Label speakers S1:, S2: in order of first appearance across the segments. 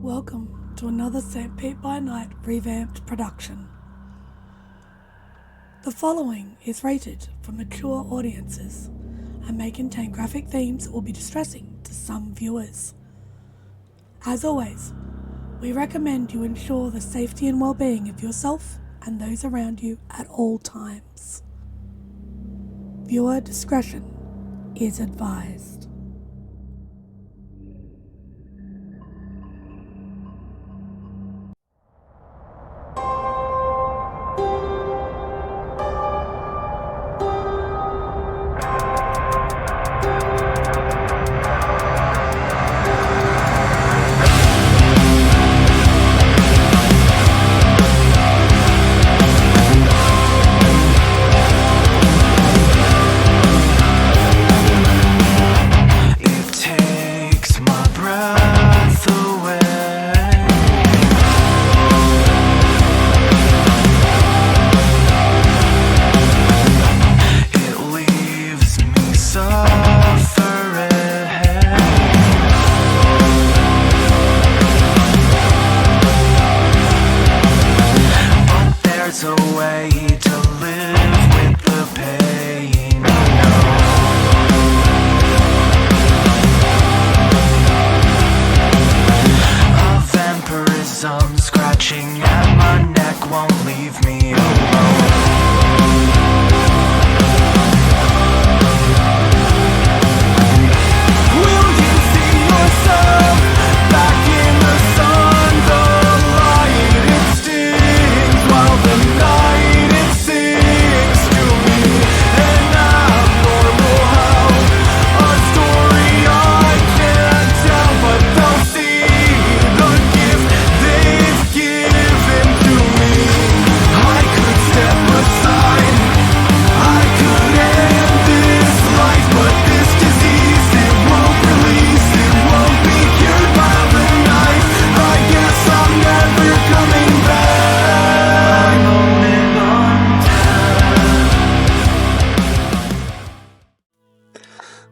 S1: Welcome to another St. By Night revamped production. The following is rated for mature audiences and may contain graphic themes that will be distressing to some viewers. As always, we recommend you ensure the safety and well-being of yourself and those around you at all times. Viewer discretion is advised.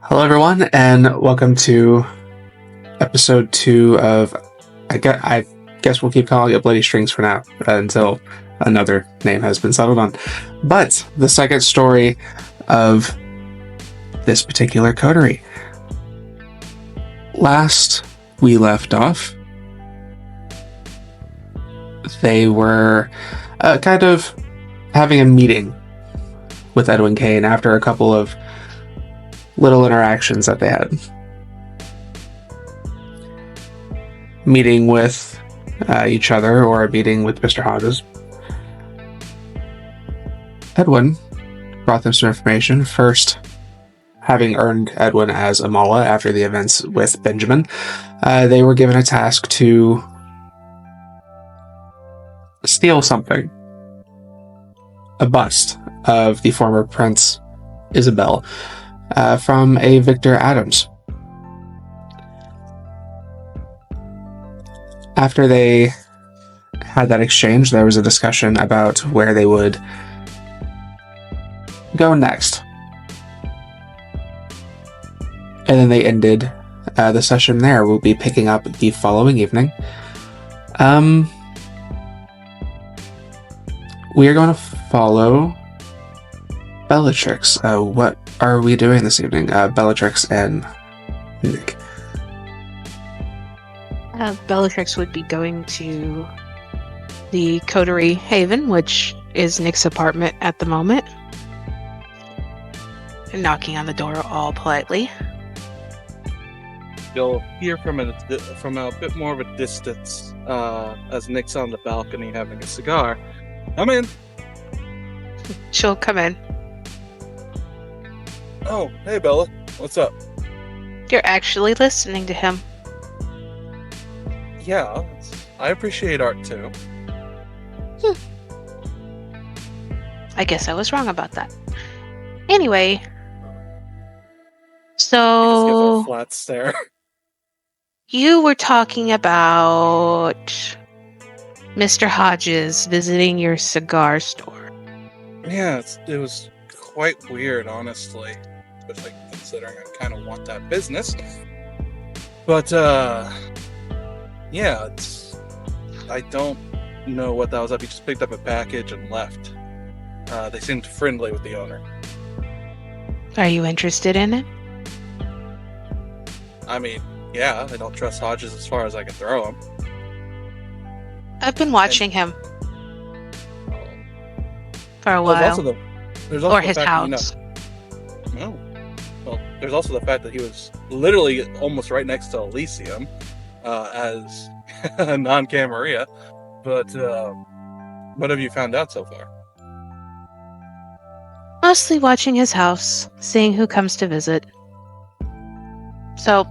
S2: Hello everyone, and welcome to episode 2 of, I guess we'll keep calling it Bloody Strings for now, until another name has been settled on. But the second story of this particular coterie. Last we left off, they were kind of having a meeting with Edwin Kane after a couple of little interactions that they had. Meeting with each other, or a meeting with Mr. Hodges. Edwin brought them some information. First, having earned Edwin as a Mala after the events with Benjamin, they were given a task to steal something. A bust of the former Prince Isabel, from a Viktor Adams. After they had that exchange, there was a discussion about where they would go next. And then they ended the session there. We'll be picking up the following evening. We are going to follow Bellatrix. What are we doing this evening? Bellatrix and Nick.
S3: Bellatrix would be going to the Coterie Haven, which is Nick's apartment at the moment, and knocking on the door all politely.
S4: You'll hear from a bit more of a distance as Nick's on the balcony having a cigar. Come in.
S3: She'll come in.
S4: Oh, hey Bella. What's up?
S3: You're actually listening to him.
S4: Yeah, I appreciate art too.
S3: I guess I was wrong about that. Anyway,
S4: He just
S3: so
S4: gives a flat stare.
S3: you were talking about Mr. Hodges visiting your cigar store.
S4: Yeah, it was quite weird, honestly. Especially considering I kind of want that business. But, Yeah, I don't know what that was up. He just picked up a package and left. They seemed friendly with the owner.
S3: Are you interested in it?
S4: I mean, yeah, I don't trust Hodges as far as I can throw him.
S3: I've been watching him for a
S4: Well,
S3: while.
S4: there's also
S3: Or
S4: the
S3: his
S4: fact
S3: house.
S4: That, no. Well, there's also the fact that he was literally almost right next to Elysium as a non-Camarilla. But what have you found out so far?
S3: Mostly watching his house, seeing who comes to visit. So,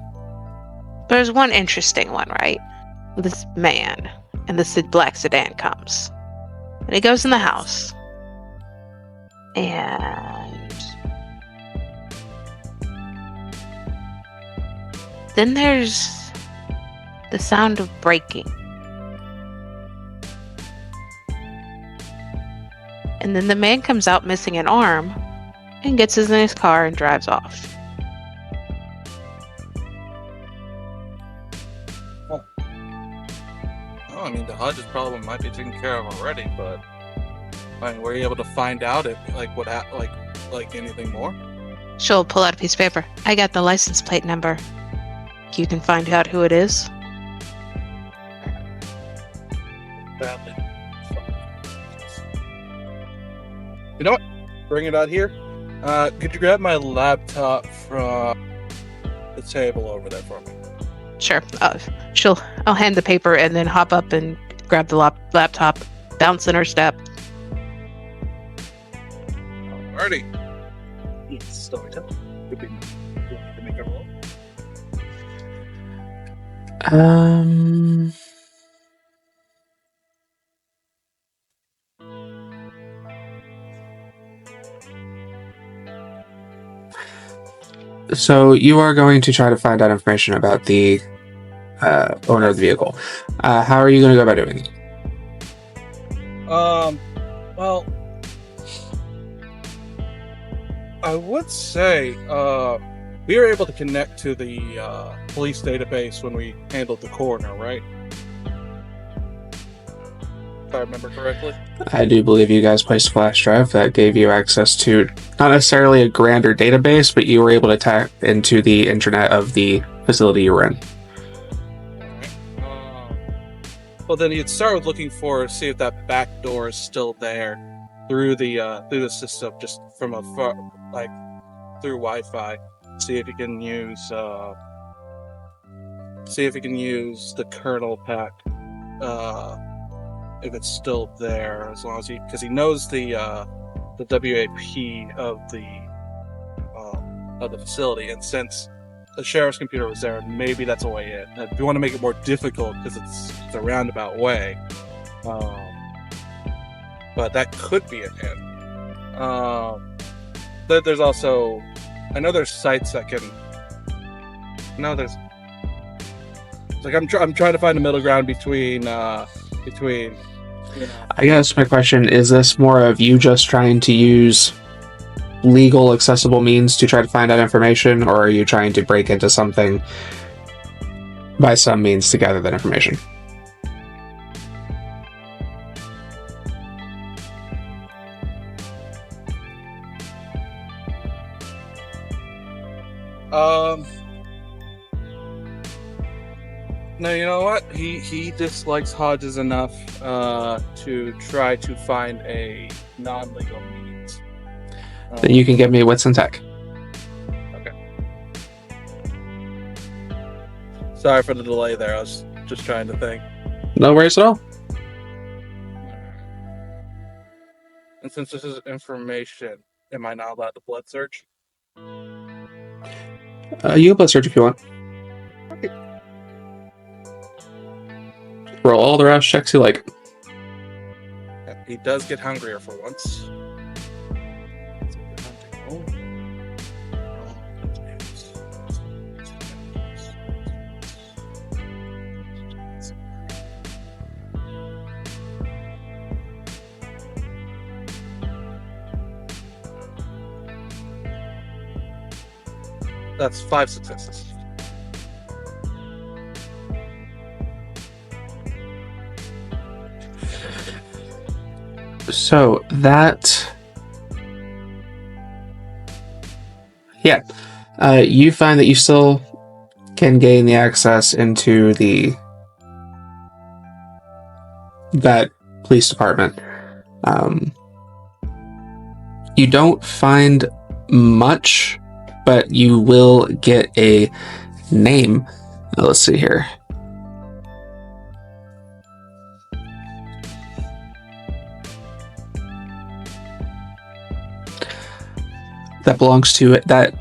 S3: there's one interesting one, right? This man in the black sedan comes. And he goes in the house. And then there's the sound of breaking. And then the man comes out missing an arm and gets in his car and drives off.
S4: Oh, I mean, the Hodges problem might be taken care of already, but I mean, were you able to find out if like anything more?
S3: She'll pull out a piece of paper. I got the license plate number. You can find out who it is.
S4: Badly. You know what? Bring it out here. Could you grab my laptop from the table over there for me?
S3: Sure. I'll hand the paper and then hop up and grab the laptop, bounce in her step.
S4: Alrighty. Yes, storyteller. Could be. You want me to make a roll?
S2: So you are going to try to find out information about the owner of the vehicle. How are you going to go about doing it?
S4: Well, I would say, we were able to connect to the police database when we handled the coroner, right? If I remember correctly.
S2: I do believe you guys placed a flash drive that gave you access to not necessarily a grander database, but you were able to tap into the internet of the facility you were in.
S4: Well, then you'd start with looking for, see if that back door is still there through the system, just from afar, like through Wi-Fi. See if you can use the kernel pack, if it's still there, as long as because he knows the WAP of the facility, and since the sheriff's computer was there, maybe that's a way in. If you want to make it more difficult, because it's a roundabout way, but that could be an in. There's also, I know there's sites that can. No, there's. Like I'm trying to find a middle ground between. You know.
S2: I guess my question is: this more of you just trying to use legal, accessible means to try to find out information, or are you trying to break into something by some means to gather that information?
S4: No, you know what? He dislikes Hodges enough to try to find a non-legal means.
S2: Then you can give me wits and tech.
S4: Okay. Sorry for the delay there. I was just trying to think.
S2: No worries at all.
S4: And since this is information, am I not allowed to blood search?
S2: You can blood search if you want. Roll all the rest checks you like.
S4: He does get hungrier for once. That's 5 successes.
S2: So that, yeah, you find that you still can gain the access into that police department. You don't find much, but you will get a name. Let's see here. That belongs to it. That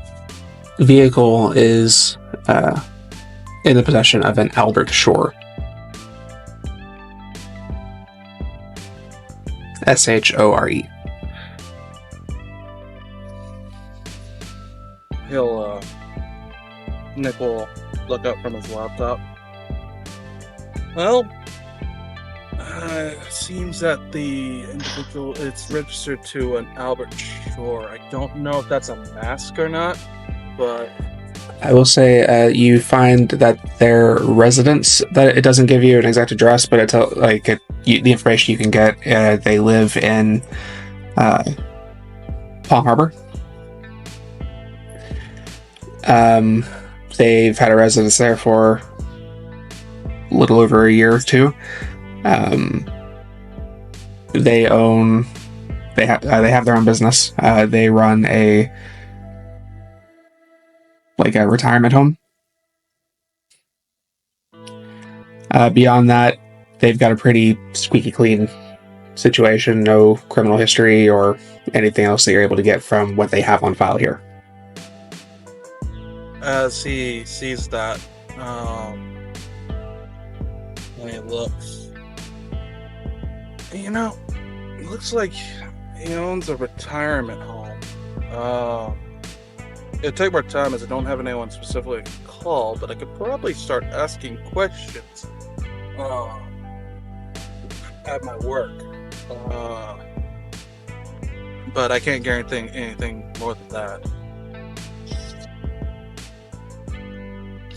S2: vehicle is in the possession of an Albert Shore. Shore.
S4: Nick will look up from his laptop. Well, it seems that the individual, it's registered to an Albert Shore. I don't know if that's a mask or not, but
S2: I will say you find that their residence, that it doesn't give you an exact address, but it's the information you can get. They live in Palm Harbor. They've had a residence there for a little over a year or two. They have their own business. They run a retirement home. Beyond that, they've got a pretty squeaky clean situation. No criminal history or anything else that you're able to get from what they have on file here.
S4: As he sees that, when he looks, it looks like he owns a retirement home. It'd take more time as I don't have anyone specifically to call, but I could probably start asking questions at my work. But I can't guarantee anything more than that.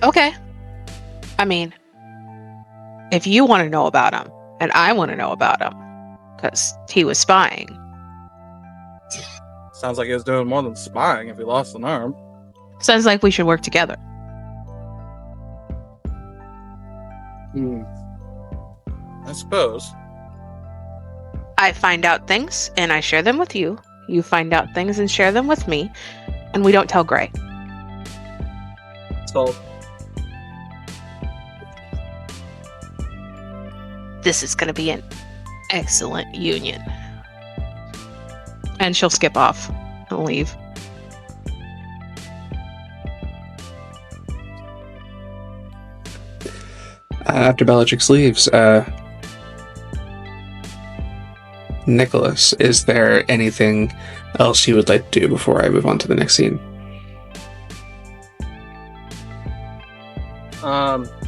S3: Okay. I mean, if you want to know about him, and I want to know about him, because he was spying.
S4: Sounds like he was doing more than spying if he lost an arm.
S3: Sounds like we should work together.
S4: I suppose.
S3: I find out things, and I share them with you. You find out things and share them with me, and we don't tell Gray.
S4: So,
S3: this is going to be an excellent union. And she'll skip off and leave.
S2: After Bellatrix leaves, Nicholas, is there anything else you would like to do before I move on to the next scene?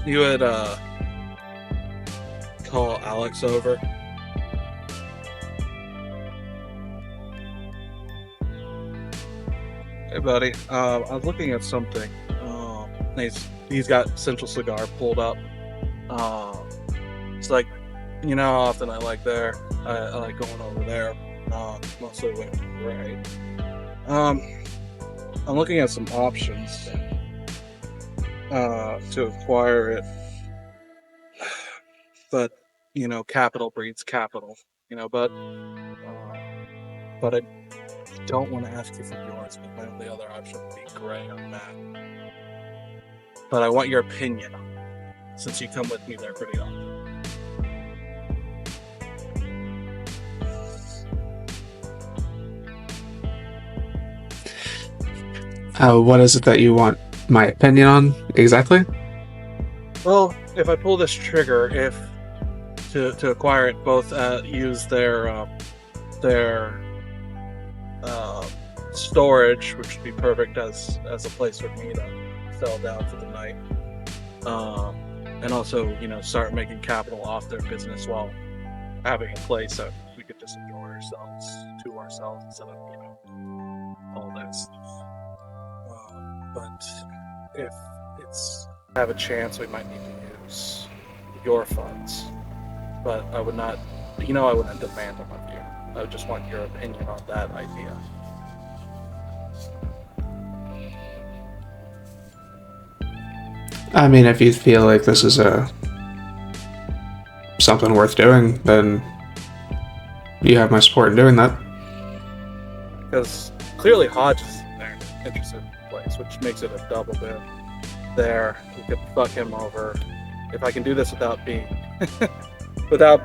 S4: You would call Alex over. Hey, buddy. I was looking at something. He's got Central Cigar pulled up. It's like, how often I like I like going over there. Mostly with Ray. I'm looking at some options to acquire it. But, capital breeds capital. But I don't want to ask you for yours, but my only other option would be Gray on that. But I want your opinion, since you come with me there pretty often.
S2: What is it that you want my opinion on exactly?
S4: Well, if I pull this trigger, to acquire it, both use their storage, which would be perfect as a place for me to sell down for the night, and also start making capital off their business while having a place that we could just enjoy ourselves instead of all this. But if it's have a chance, we might need to use your funds. But I would not, I wouldn't demand them of you. I just want your opinion on that idea.
S2: I mean, if you feel like this is something worth doing, then you have my support in doing that.
S4: Because clearly Hodge is interested in the place, which makes it a double bit. There, we could fuck him over. If I can do this without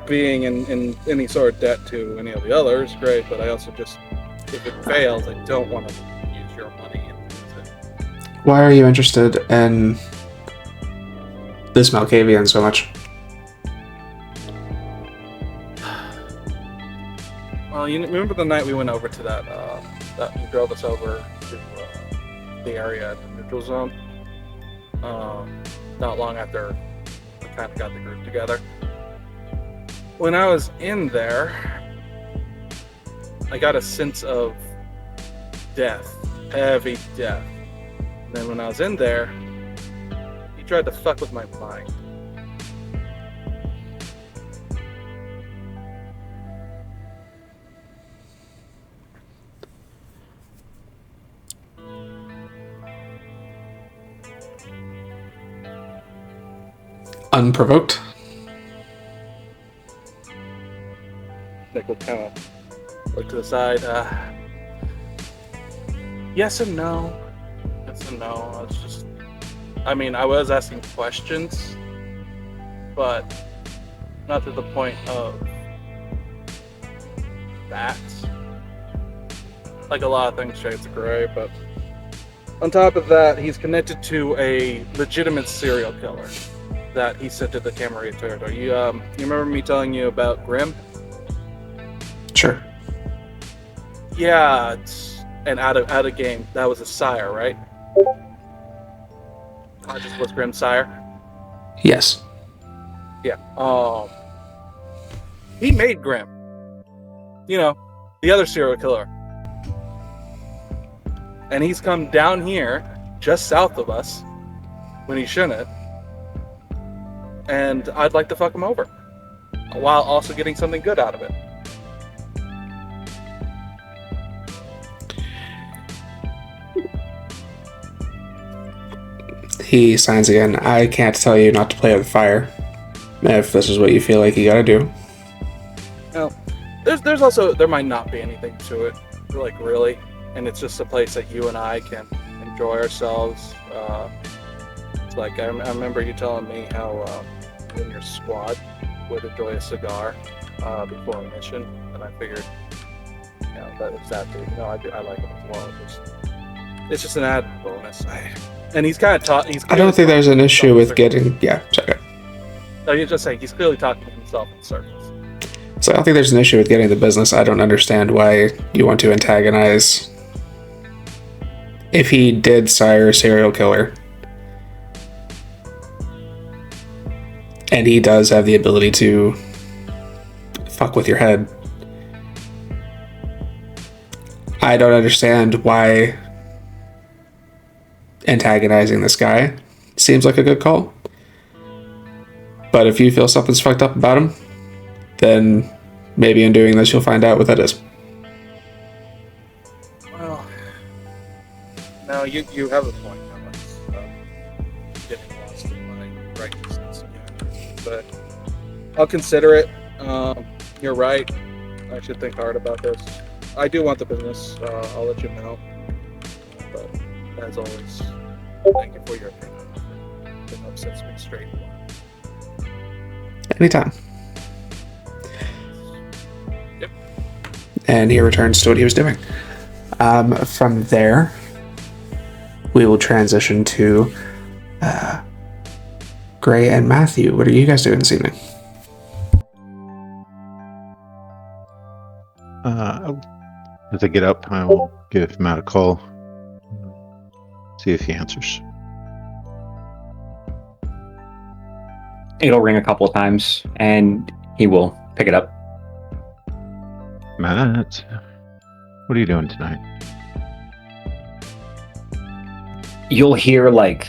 S4: being in any sort of debt to any of the others, great. But I also just, if it fails, I don't want to use your money and use it.
S2: Why are you interested in this Malkavian so much?
S4: Well, you remember the night we went over to that you drove us over to the area at the neutral zone? Not long after we kind of got the group together. When I was in there, I got a sense of death, heavy death. And then when I was in there, he tried to fuck with my mind.
S2: Unprovoked?
S4: Nick will kind of look to the side. Yes and no. Yes and no. It's just, I mean, I was asking questions, but not to the point of that. Like a lot of things, shades of gray, but on top of that, he's connected to a legitimate serial killer that he sent to the Coterie territory. You remember me telling you about Grim?
S2: Sure.
S4: Yeah, and out of game. That was a sire, right? Just was Grim's sire.
S2: Yes.
S4: Yeah. He made Grim. You know, the other serial killer. And he's come down here, just south of us, when he shouldn't. And I'd like to fuck him over, while also getting something good out of it.
S2: He signs again. I can't tell you not to play with fire. If this is what you feel like you gotta do.
S4: Now, there's also, there might not be anything to it, like really. And it's just a place that you and I can enjoy ourselves. It's like, I remember you telling me how you and your squad would enjoy a cigar before a mission. And I figured, you know, that exactly, you know, I like it as well. It's just an added bonus. And he's kind of taught.
S2: I don't think there's an issue with getting. Yeah, sorry.
S4: No, you're just saying he's clearly talking to himself in circles.
S2: So I don't think there's an issue with getting the business. I don't understand why you want to antagonize. If he did sire a serial killer, and he does have the ability to fuck with your head, I don't understand why antagonizing this guy seems like a good call. But if you feel something's fucked up about him, then maybe in doing this you'll find out what that is.
S4: Well, no, you have a point. I'm getting lost in my righteousness again. But I'll consider it. You're right. I should think hard about this. I do want the business. I'll let you know. But as always, thank you for your opinion. It upsets me straight.
S2: Anytime.
S4: Yep.
S2: And he returns to what he was doing. From there, we will transition to Gray and Matthew. What are you guys doing this evening?
S5: As I get up, I will give Matt a call. See if he answers.
S6: It'll ring a couple of times, and he will pick it up.
S5: Matt, what are you doing tonight?
S6: You'll hear, like,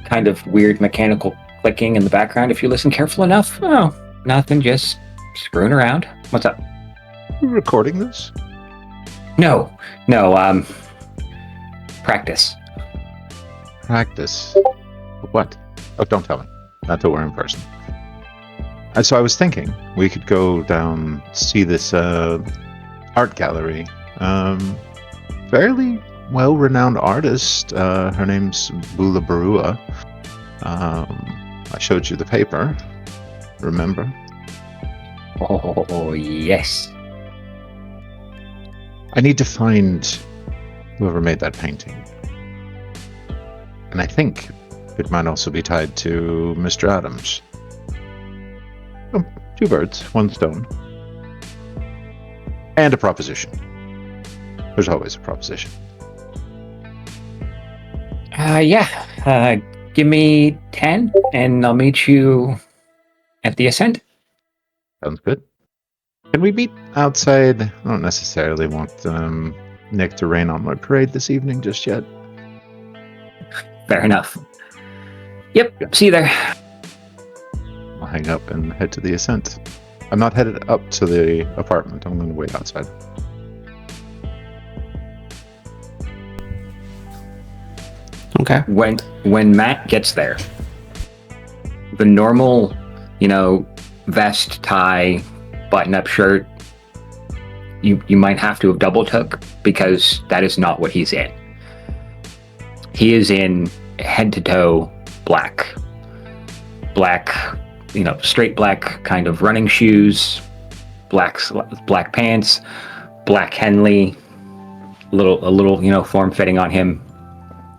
S6: kind of weird mechanical clicking in the background if you listen careful enough. Oh, nothing, just screwing around. What's up?
S5: You recording this?
S6: No. Practice.
S5: Practice. What? Oh, don't tell me. Not till we're in person. So I was thinking we could go down, see this art gallery. Fairly well-renowned artist. Her name's Bula Barua. I showed you the paper. Remember?
S6: Oh, yes.
S5: I need to find whoever made that painting. And I think it might also be tied to Mr. Adams. Oh, 2 birds, 1 stone. And a proposition. There's always a proposition.
S6: Yeah. Give me 10, and I'll meet you at the Ascent.
S5: Sounds good. Can we meet outside? I don't necessarily want Nick to rain on my parade this evening just yet.
S6: Fair enough. Yep, see you there.
S5: I'll hang up and head to the Ascent. I'm not headed up to the apartment. I'm going to wait outside.
S2: Okay.
S6: When Matt gets there, the normal, vest, tie, button-up shirt, you might have to have double took because that is not what he's in. He is in head to toe black, straight black kind of running shoes, black pants, black Henley, a little form fitting on him,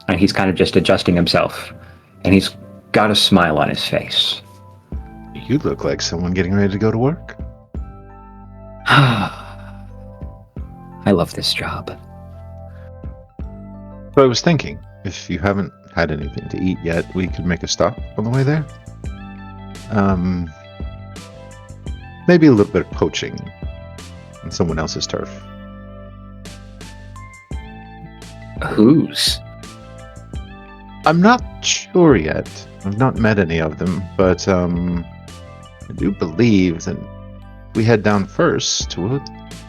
S6: and he's kind of just adjusting himself, and he's got a smile on his face.
S5: You look like someone getting ready to go to work.
S6: I love this job.
S5: So I was thinking, if you haven't had anything to eat yet, we could make a stop on the way there. Maybe a little bit of poaching on someone else's turf.
S6: Whose?
S5: I'm not sure yet. I've not met any of them, but I do believe that we head down first. We're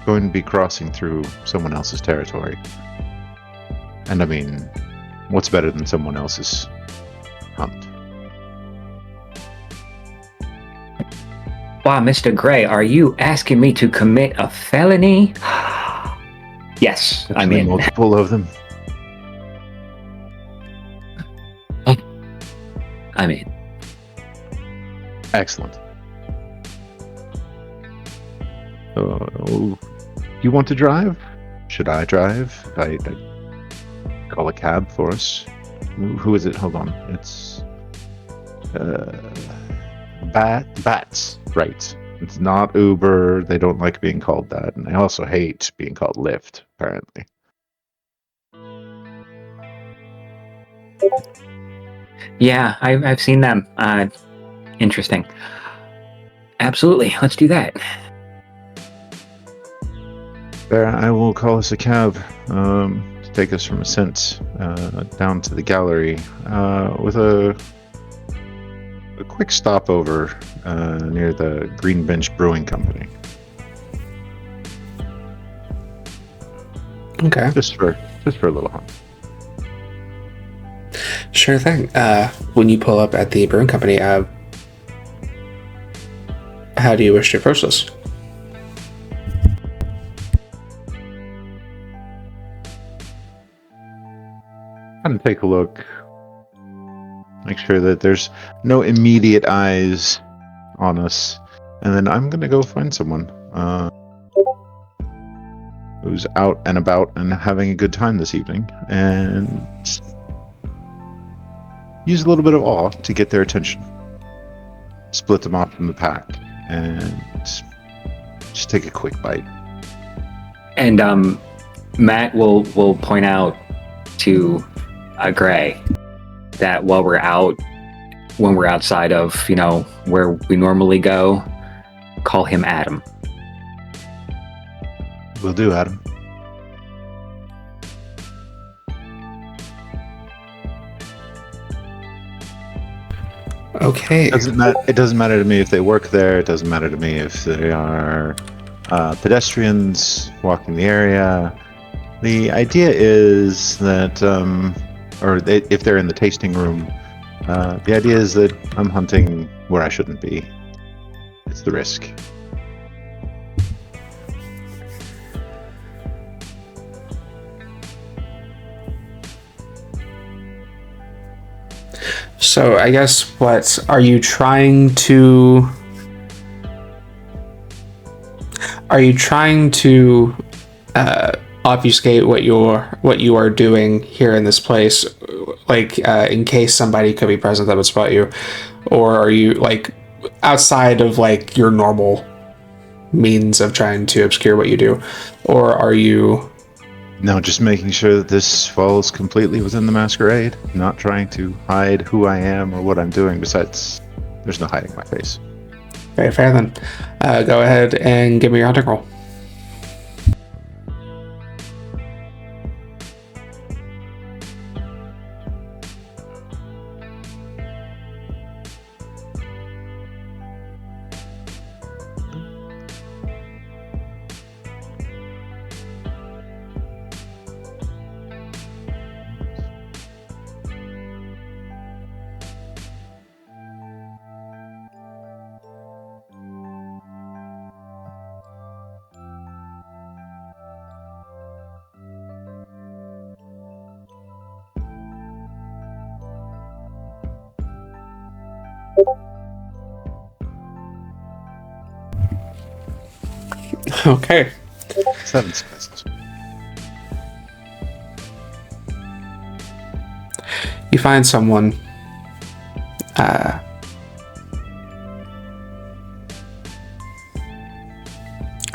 S5: going to be crossing through someone else's territory. And I mean, what's better than someone else's hunt?
S6: Wow, Mr. Gray, are you asking me to commit a felony? Yes, I'm
S5: Actually,
S6: in.
S5: multiple of them.
S6: I'm in.
S5: Excellent. You want to drive? Should I drive? I call a cab for us. Who is it? Hold on. It's Bats. Right. It's not Uber. They don't like being called that, and they also hate being called Lyft, apparently.
S6: Yeah, I've seen them. Interesting. Absolutely, let's do that.
S5: There, I will call us a cab to take us from Ascent down to the gallery with a quick stopover near the Green Bench Brewing Company.
S2: Okay.
S5: Just for a little hunt.
S2: Sure thing. When you pull up at the brewing company, how do you wish to approach this?
S5: Kind of take a look. Make sure that there's no immediate eyes on us. And then I'm going to go find someone who's out and about and having a good time this evening. And use a little bit of awe to get their attention. Split them off from the pack. And just take a quick bite.
S6: And Matt will point out to Gray that while we're out, when we're outside of, where we normally go, call him Adam.
S5: Will do, Adam.
S2: Okay.
S5: It doesn't matter to me if they work there. It doesn't matter to me if they are pedestrians walking the area. The idea is that, if they're in the tasting room, the idea is that I'm hunting where I shouldn't be. It's the risk.
S2: So I guess what are you trying to obfuscate what you are doing here in this place, like in case somebody could be present that would spot you, or are you like outside of like your normal means of trying to obscure what you do, or are you?
S5: No, just making sure that this falls completely within the masquerade. Not trying to hide who I am or what I'm doing. Besides, there's no hiding my face.
S2: Very fair then. Go ahead and give me your hunting roll. Okay.
S5: 7 successes.
S2: You find someone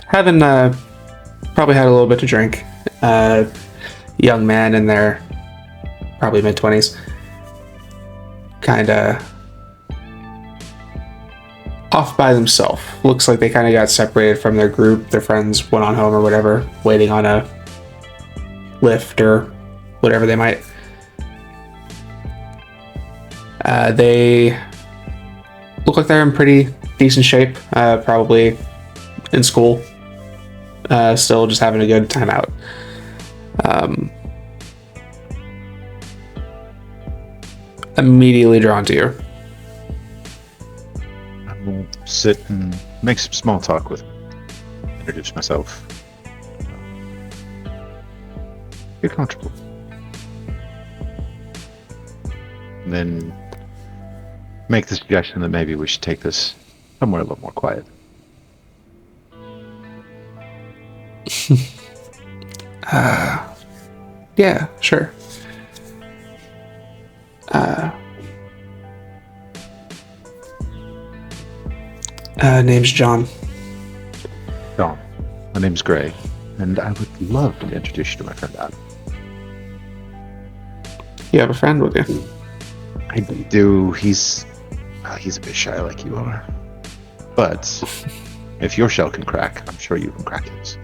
S2: having probably had a little bit to drink. Young man in their probably mid-20s, kind of off by themselves. Looks like they kind of got separated from their group. Their friends went on home or whatever, waiting on a lift or whatever they might. They look like they're in pretty decent shape, probably in school, still just having a good time out. Immediately drawn to you.
S5: I will sit and make some small talk with him. Introduce myself. Get comfortable. And then make the suggestion that maybe we should take this somewhere a little more quiet.
S2: Yeah, sure. Name's John.
S5: John, my name's Gray, and I would love to introduce you to my friend Adam.
S2: You have a friend with you?
S5: I do. He's a bit shy like you are. But if your shell can crack, I'm sure you can crack his.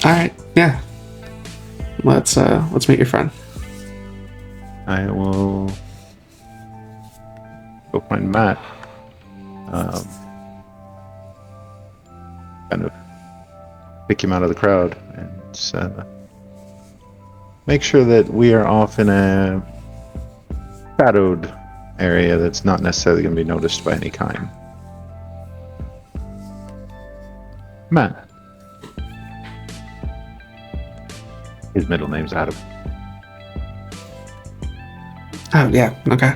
S2: Alright, yeah. Let's meet your friend.
S5: I will go find Matt. Kind of pick him out of the crowd and make sure that we are off in a shadowed area that's not necessarily going to be noticed by any kind. Matt. His middle name's Adam.
S2: Oh, yeah, okay.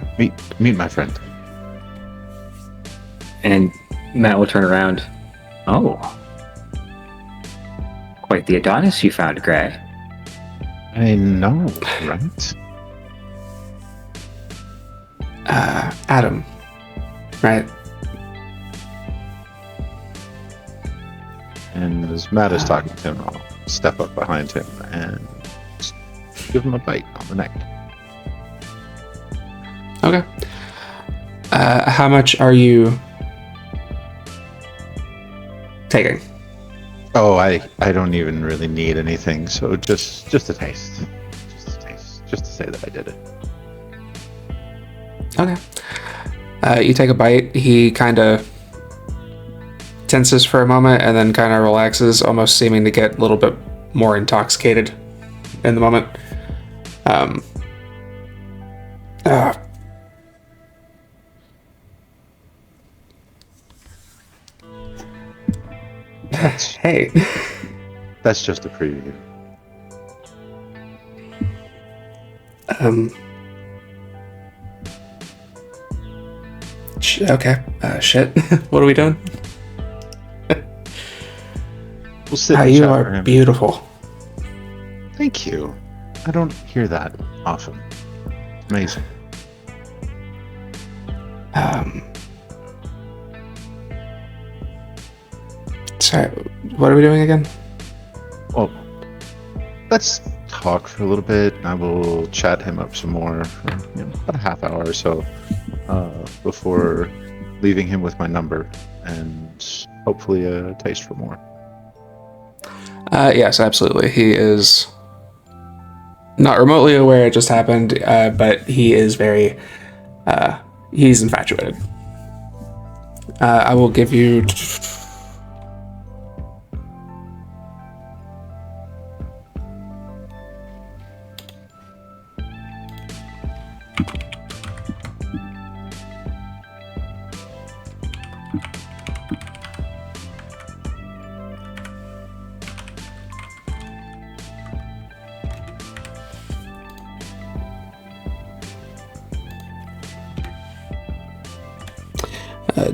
S5: Meet my friend.
S6: And Matt will turn around. Oh. Quite the Adonis you found, Gray.
S5: I know, right?
S2: Adam, right?
S5: And as Matt is talking to him, I'll step up behind him and just give him a bite on the neck.
S2: Okay. How much are you taking?
S5: Oh, I don't even really need anything, so just a taste. Just a taste. Just to say that I did it.
S2: Okay. You take a bite. He kind of tenses for a moment and then kind of relaxes, almost seeming to get a little bit more intoxicated in the moment. Hey.
S5: That's just a preview.
S2: Okay. Shit. What are we doing?
S5: We'll sit and
S2: You
S5: chat for
S2: are
S5: him.
S2: beautiful.
S5: Thank you. I don't hear that often. Amazing.
S2: Sorry, what are we doing again?
S5: Well, let's talk for a little bit. I will chat him up some more for about a half hour or so before leaving him with my number and hopefully a taste for more.
S2: Yes, absolutely. He is not remotely aware it just happened, but he is very, he's infatuated. I will give you...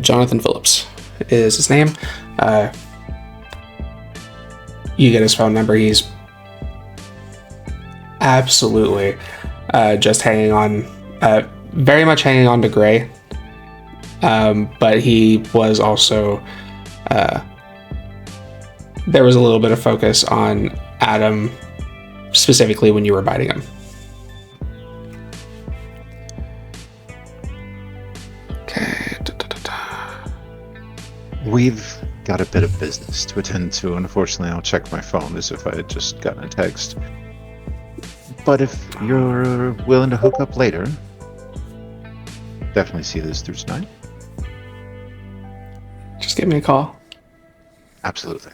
S2: Jonathan Phillips is his name. You get his phone number. He's absolutely just hanging on, very much hanging on to Gray. But he was also, there was a little bit of focus on Adam, specifically when you were biting him.
S5: We've got a bit of business to attend to. Unfortunately, I'll check my phone as if I had just gotten a text. But if you're willing to hook up later, definitely see this through tonight.
S2: Just give me a call.
S5: Absolutely.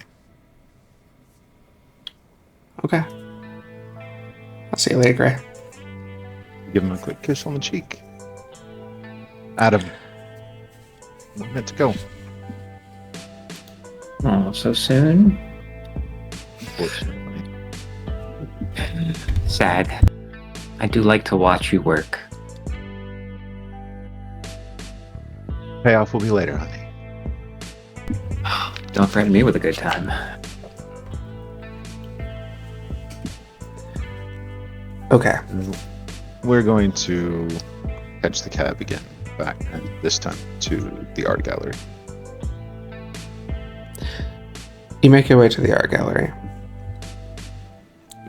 S2: Okay. I'll see you later, Gray.
S5: Give him a quick kiss on the cheek. Adam, we're meant to go.
S6: Oh, so soon?
S5: Unfortunately.
S6: Sad. I do like to watch you work.
S5: Payoff will be later, honey.
S6: Don't threaten me with a good time.
S2: Okay.
S5: We're going to catch the cab again back, and this time to the art gallery.
S2: You make your way to the art gallery.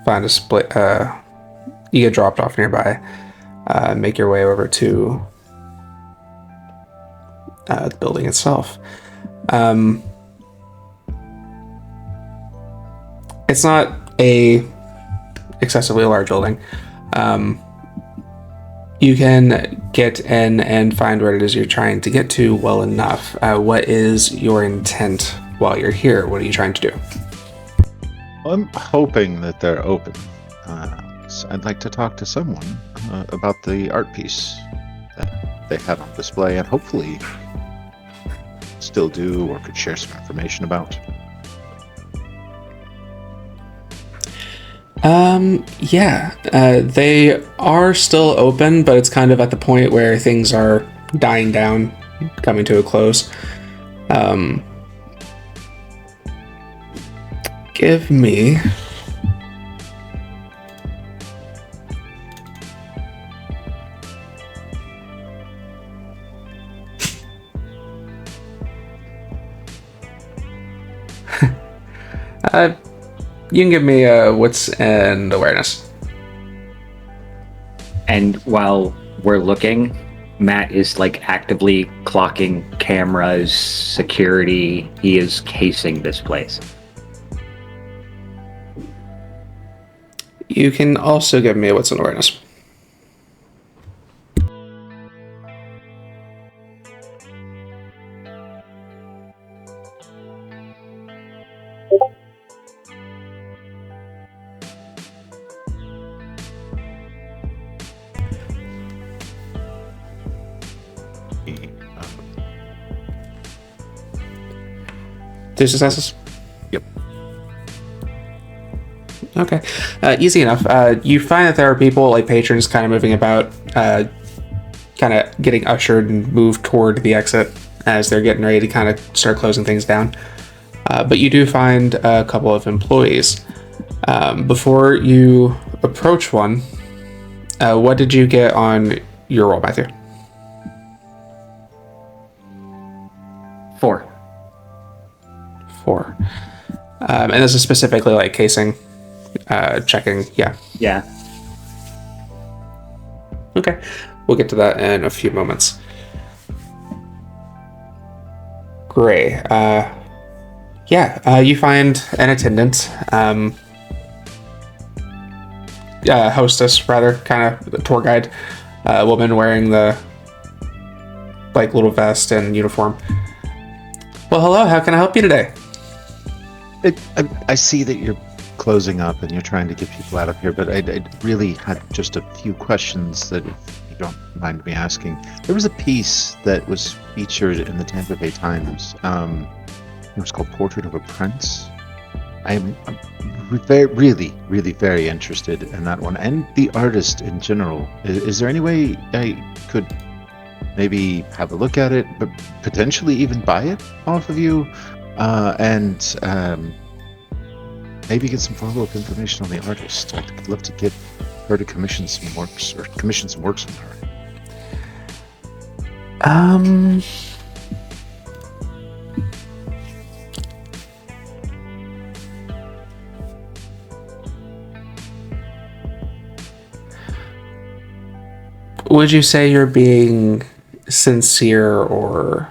S2: Find a split. You get dropped off nearby. Make your way over to the building itself. It's not a excessively large building. You can get in and find what it is you're trying to get to well enough. What is your intent while you're here? What are you trying to do?
S5: I'm hoping that they're open. So I'd like to talk to someone about the art piece that they had on display and hopefully still do or could share some information about.
S2: Yeah, they are still open, but it's kind of at the point where things are dying down, coming to a close. Give me you can give me wits and awareness.
S6: And while we're looking, Matt is like actively clocking cameras, security. He is casing this place.
S2: You can also give me a wits and awareness. 2 successes?
S5: Yep.
S2: Okay. Easy enough. You find that there are people, like patrons, kind of moving about, kind of getting ushered and moved toward the exit as they're getting ready to kind of start closing things down. But you do find a couple of employees. Before you approach one, what did you get on your roll, Matthew?
S6: 4.
S2: 4. And this is specifically like casing, checking. Yeah.
S6: Yeah.
S2: Okay. We'll get to that in a few moments. Gray. You find an attendant, hostess rather, kind of tour guide, woman wearing the like little vest and uniform. Well, hello. How can I help you today?
S5: I see that you're closing up and you're trying to get people out of here, but I really had just a few questions that, if you don't mind me asking. There was a piece that was featured in the Tampa Bay Times. It was called Portrait of a Prince. I'm really very interested in that one, and the artist in general. Is there any way I could maybe have a look at it, but potentially even buy it off of you, and maybe get some follow-up information on the artist? I'd love to get her to commission some works from her.
S2: Would you say you're being sincere, or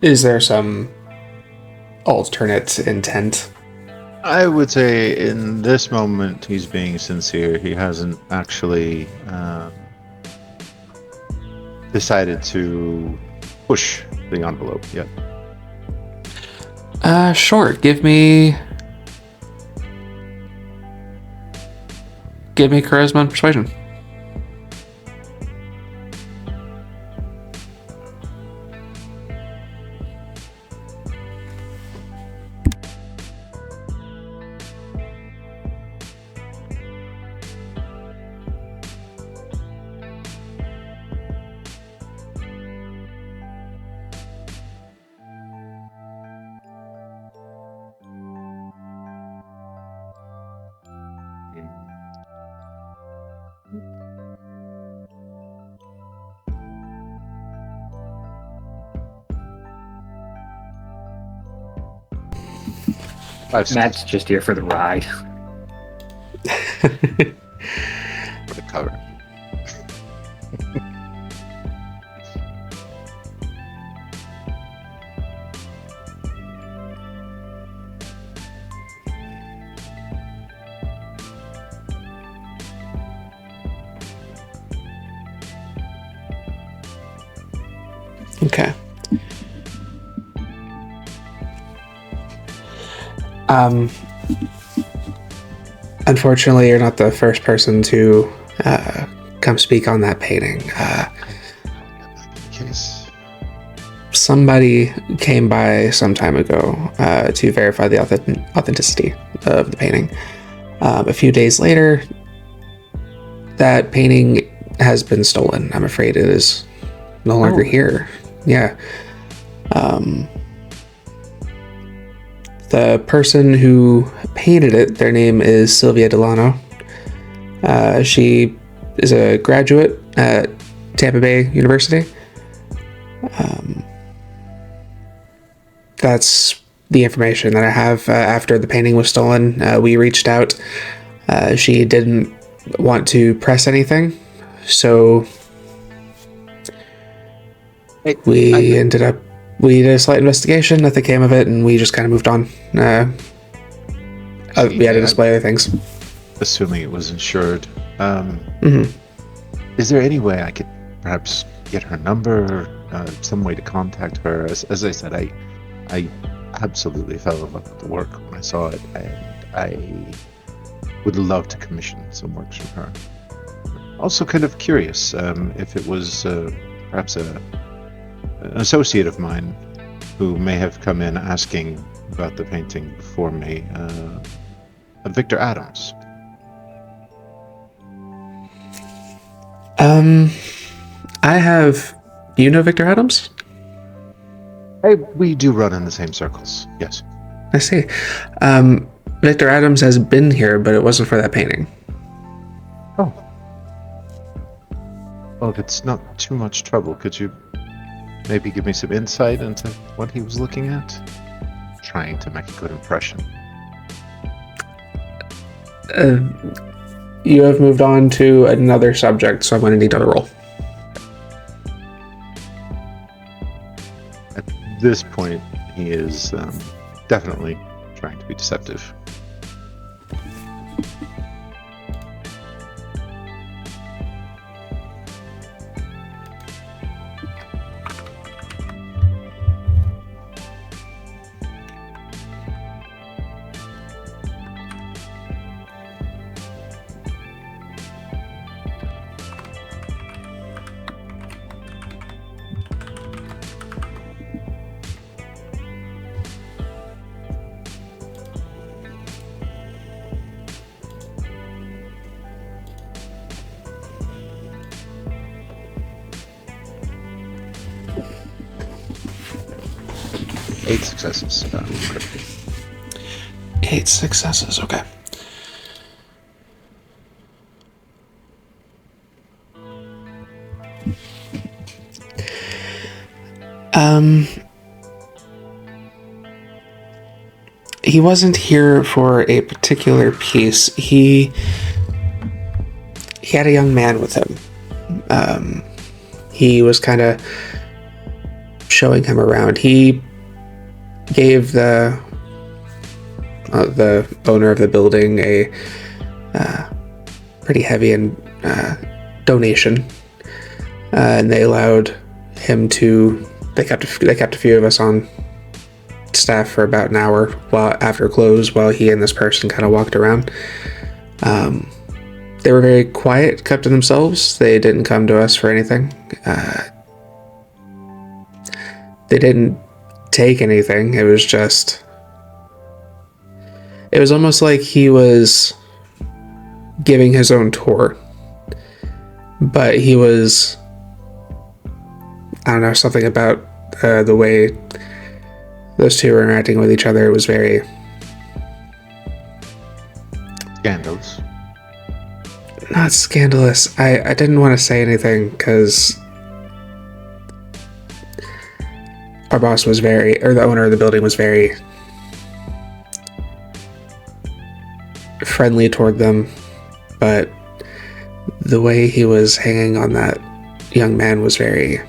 S2: is there some alternate intent?
S5: I would say in this moment he's being sincere. He hasn't actually decided to push the envelope yet.
S2: Sure. Give me charisma and persuasion.
S6: Matt's just here for the ride.
S5: For the cover.
S2: Okay. Unfortunately, you're not the first person to come speak on that painting.
S5: Case.
S2: Somebody came by some time ago to verify the authenticity of the painting. A few days later, that painting has been stolen. I'm afraid it is no longer here. Yeah. The person who painted it, their name is Sylvia Delano. She is a graduate at Tampa Bay University. That's the information that I have. After the painting was stolen, we reached out. She didn't want to press anything, so we did a slight investigation. Nothing came of it, and we just kind of moved on. We had to display other things.
S5: Assuming it was insured.
S2: Mm-hmm.
S5: Is there any way I could perhaps get her number, some way to contact her? As I said, I absolutely fell in love with the work when I saw it, and I would love to commission some works from her. Also kind of curious if it was perhaps an associate of mine who may have come in asking about the painting before me. Viktor Adams.
S2: I have. You know Viktor Adams?
S5: Hey, we do run in the same circles. Yes.
S2: I see. Viktor Adams has been here, but it wasn't for that painting.
S5: Oh. Well, if it's not too much trouble, could you maybe give me some insight into what he was looking at? Trying to make a good impression.
S2: You have moved on to another subject, so I'm going to need another roll.
S5: At this point, he is definitely trying to be deceptive. Eight successes.
S2: 8 successes, okay. He wasn't here for a particular piece. He had a young man with him. He was kind of showing him around. He gave the owner of the building a pretty heavy donation, and they allowed him to. They kept a few of us on staff for about an hour after close, while he and this person kind of walked around. They were very quiet, kept to themselves. They didn't come to us for anything. They didn't take anything. It was almost like he was giving his own tour, but he was, I don't know, something about the way those two were interacting with each other. It was very
S5: scandalous.
S2: Not scandalous. I didn't want to say anything because our boss was the owner of the building was very friendly toward them, but the way he was hanging on that young man was very,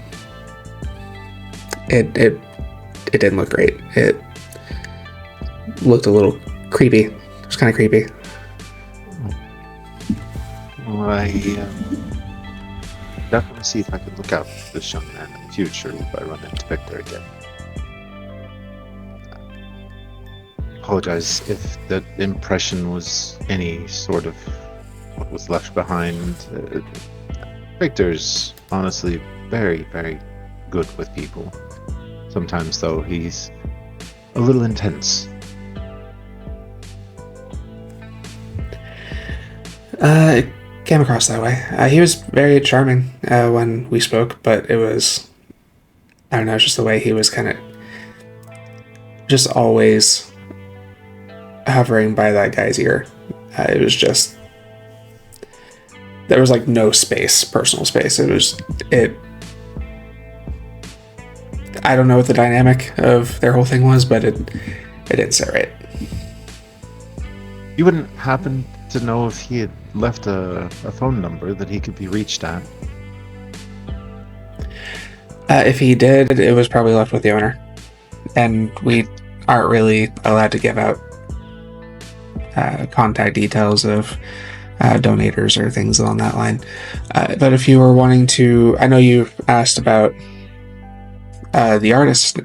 S2: it didn't look great. It looked a little creepy. It was kind of creepy.
S5: Well, I definitely see if I can look out for this young man in the future if I run into Viktor again. Apologize if that impression was any sort of what was left behind. Viktor's honestly very, very good with people. Sometimes, though, he's a little intense.
S2: It came across that way. He was very charming when we spoke, but it was, I don't know, just the way he was kind of just always hovering by that guy's ear. It was just, there was like no space, personal space. I don't know what the dynamic of their whole thing was, but it didn't sit right.
S5: You wouldn't happen to know if he had left a phone number that he could be reached at?
S2: If he did, it was probably left with the owner. And we aren't really allowed to give out contact details of donators or things along that line. But if you were wanting to, I know you asked about the artist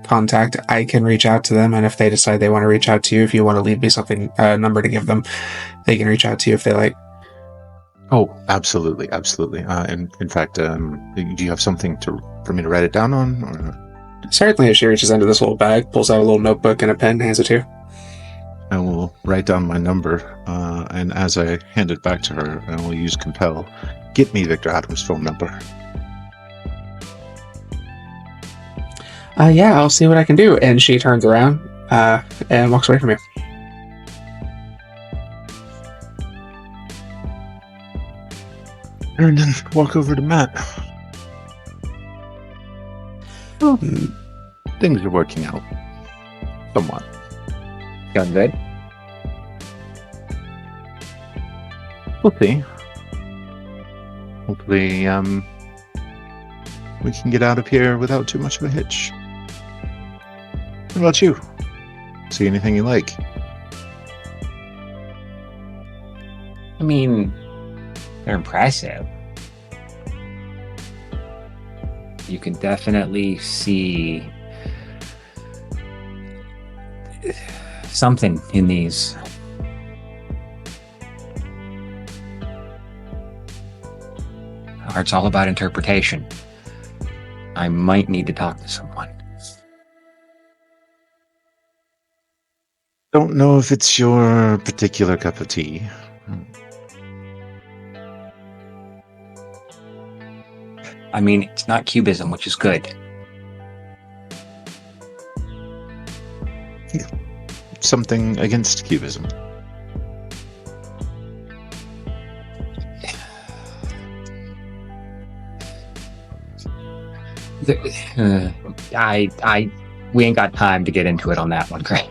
S2: contact, I can reach out to them, and if they decide they want to reach out to you, if you want to leave me something, a number to give them, they can reach out to you if they like.
S5: Oh, absolutely. In fact, do you have something for me to write it down on, or
S2: Certainly, as she reaches into this little bag, pulls out a little notebook and a pen, hands it to you.
S5: I will write down my number, and as I hand it back to her, I will use compel. Get me Viktor Adams' phone number.
S2: Yeah, I'll see what I can do. And she turns around and walks away from you.
S5: And then walk over to Matt. Well, things are working out. Somewhat.
S6: Going good?
S5: We'll see. Hopefully, we can get out of here without too much of a hitch. What about you? See anything you like?
S6: I mean, they're impressive. You can definitely see something in these. Art's all about interpretation. I might need to talk to someone.
S5: Don't know if it's your particular cup of tea.
S6: I mean, it's not cubism, which is good.
S5: Something against cubism.
S6: We ain't got time to get into it on that one, Craig.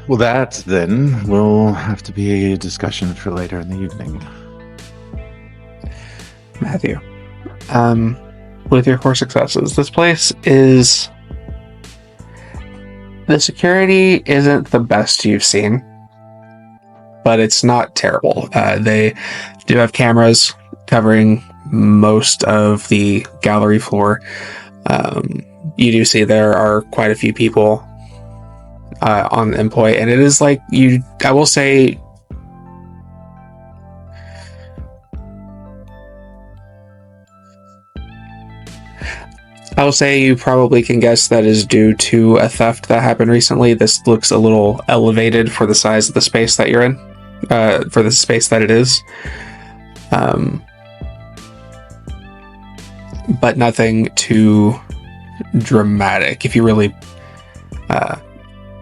S5: Well, that then will have to be a discussion for later in the evening.
S2: Matthew, with your core successes, this place is... The security isn't the best you've seen, but it's not terrible. They do have cameras covering most of the gallery floor. You do see there are quite a few people on employ, and it is like I will say, you probably can guess that is due to a theft that happened recently. This looks a little elevated for the size of the space that you're in, for the space that it is. But nothing too dramatic. If you really,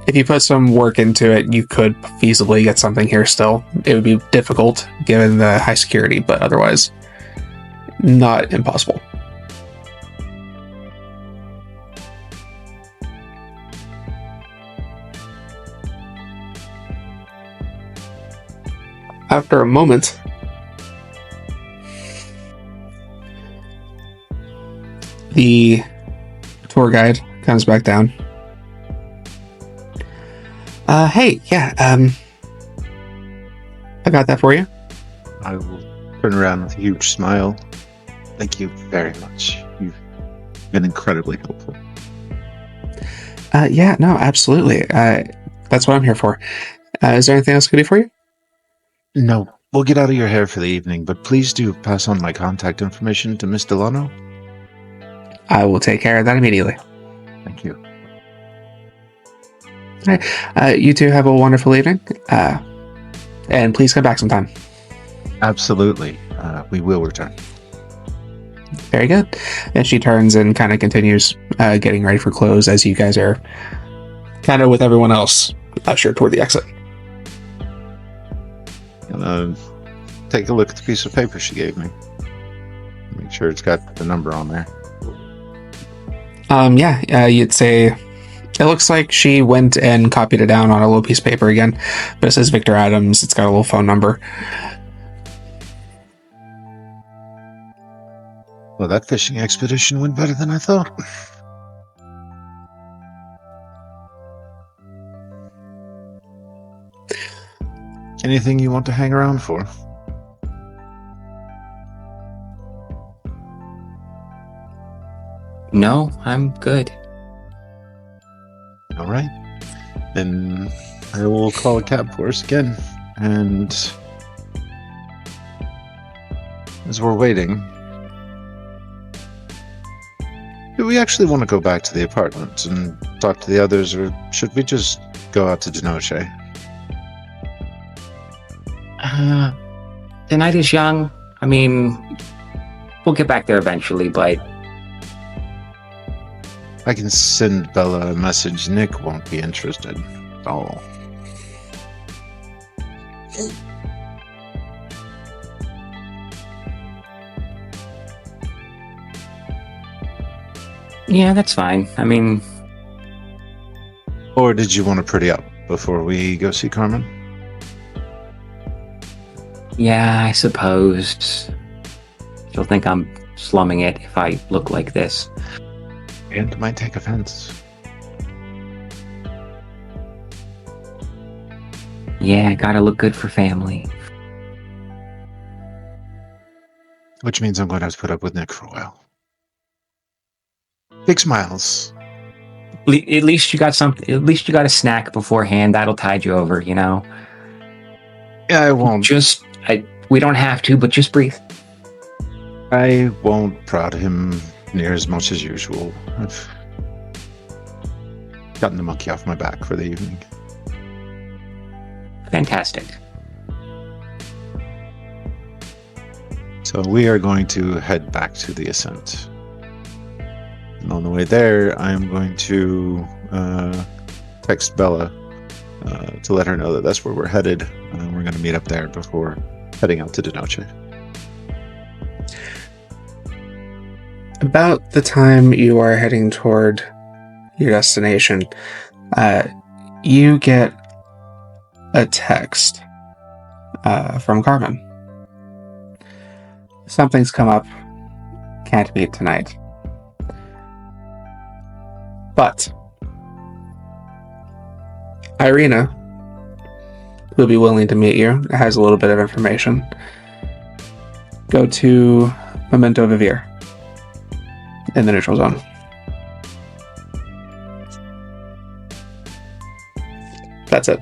S2: if you put some work into it, you could feasibly get something here still. It would be difficult given the high security, but otherwise not impossible. After a moment, the tour guide comes back down. Hey, yeah, I got that for you.
S5: I will turn around with a huge smile. Thank you very much. You've been incredibly helpful.
S2: Yeah, no, absolutely. That's what I'm here for. Is there anything else I can do for you?
S5: No, we'll get out of your hair for the evening, but please do pass on my contact information to Miss Delano.
S2: I will take care of that immediately.
S5: Thank you.
S2: All right. You two have a wonderful evening. And please come back sometime.
S5: Absolutely. We will return.
S2: Very good. And she turns and kind of continues getting ready for clothes as you guys are kind of with everyone else ushered toward the exit.
S5: Take a look at the piece of paper she gave me. Make sure it's got the number on there.
S2: You'd say it looks like she went and copied it down on a little piece of paper again, but it says Viktor Adams. It's got a little phone number.
S5: Well, that fishing expedition went better than I thought. Anything you want to hang around for?
S6: No, I'm good.
S5: All right. Then I will call a cab for us again. And as we're waiting, do do we actually want to go back to the apartment and talk to the others, or should we just go out to Denoche?
S6: The night is young. I mean, we'll get back there eventually, but
S5: I can send Bella a message. Nick won't be interested at all.
S6: yeah, that's fine. I mean,
S5: Or did you want to pretty up before we go see Carmen?
S6: yeah, I suppose. She'll think I'm slumming it if I look like this.
S5: And might take offense.
S6: Yeah, gotta look good for family.
S5: Which means I'm going to have to put up with Nick for a while. Big smiles.
S6: At least you got something. At least you got a snack beforehand. That'll tide you over, you know.
S5: Yeah, I won't.
S6: We don't have to, but just breathe.
S5: I won't prod him near as much as usual. I've gotten the monkey off my back for the evening.
S6: Fantastic.
S5: So we are going to head back to the Ascent. And on the way there, I'm going to text Bella to let her know that that's where we're headed. We're going to meet up there before heading out to Denoche.
S2: About the time you are heading toward your destination, you get a text from Carmen. Something's come up. Can't meet tonight. But Irina will be willing to meet you. It has a little bit of information. Go to Memento Vivere in the neutral zone. That's it.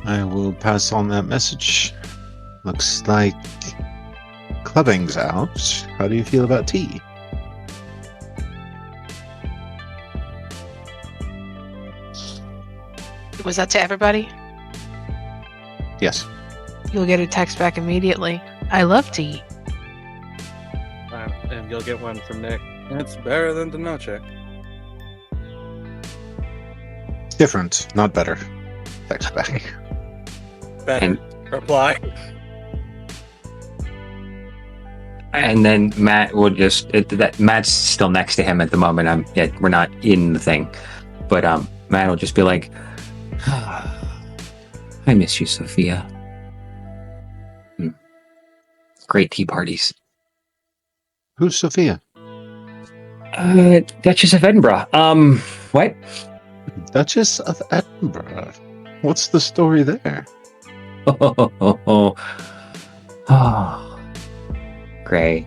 S5: I will pass on that message. Looks like clubbing's out. How do you feel about tea?
S3: Was that to everybody?
S5: Yes.
S3: You'll get a text back immediately. I love to eat.
S4: And you'll get one from Nick. It's better than Denoche.
S5: Different, not better. Text back.
S4: Better.
S6: And-
S4: Reply.
S6: And then Matt will just Matt's still next to him at the moment. We're not in the thing, but Matt will just be like, "I miss you, Sophia. Great tea parties."
S5: Who's Sophia?
S6: Duchess of Edinburgh. What?
S5: Duchess of Edinburgh. What's the story there?
S6: Oh, Gray.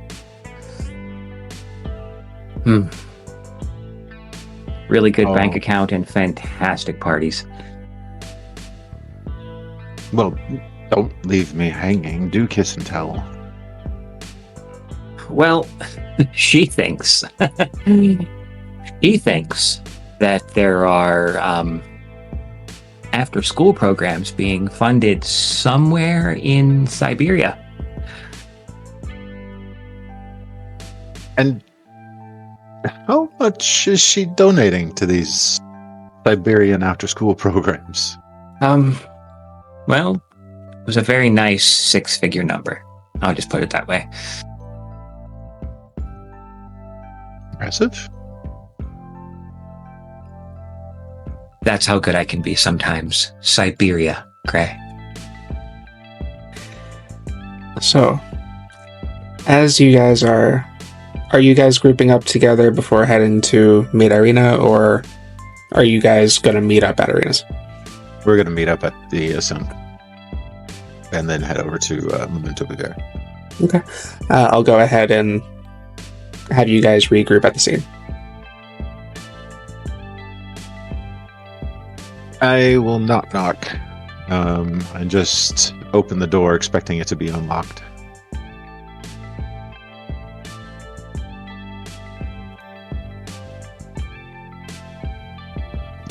S6: Really good bank account and fantastic parties.
S5: Well, don't leave me hanging. Do kiss and tell.
S6: Well, she thinks that there are after-school programs being funded somewhere in Siberia.
S5: And how much is she donating to these Siberian after-school programs?
S6: Well, it was a very nice six-figure number. I'll just put it that way.
S5: Impressive.
S6: That's how good I can be sometimes. Siberia, Gray.
S2: So, as you guys are you guys grouping up together before heading to meet Irina, or are you guys going to meet up at Irina's?
S5: We're going to meet up at the Ascent and then head over to Memento Vivere.
S2: Okay. I'll go ahead and have you guys regroup at the scene.
S5: I will knock and just open the door expecting it to be unlocked.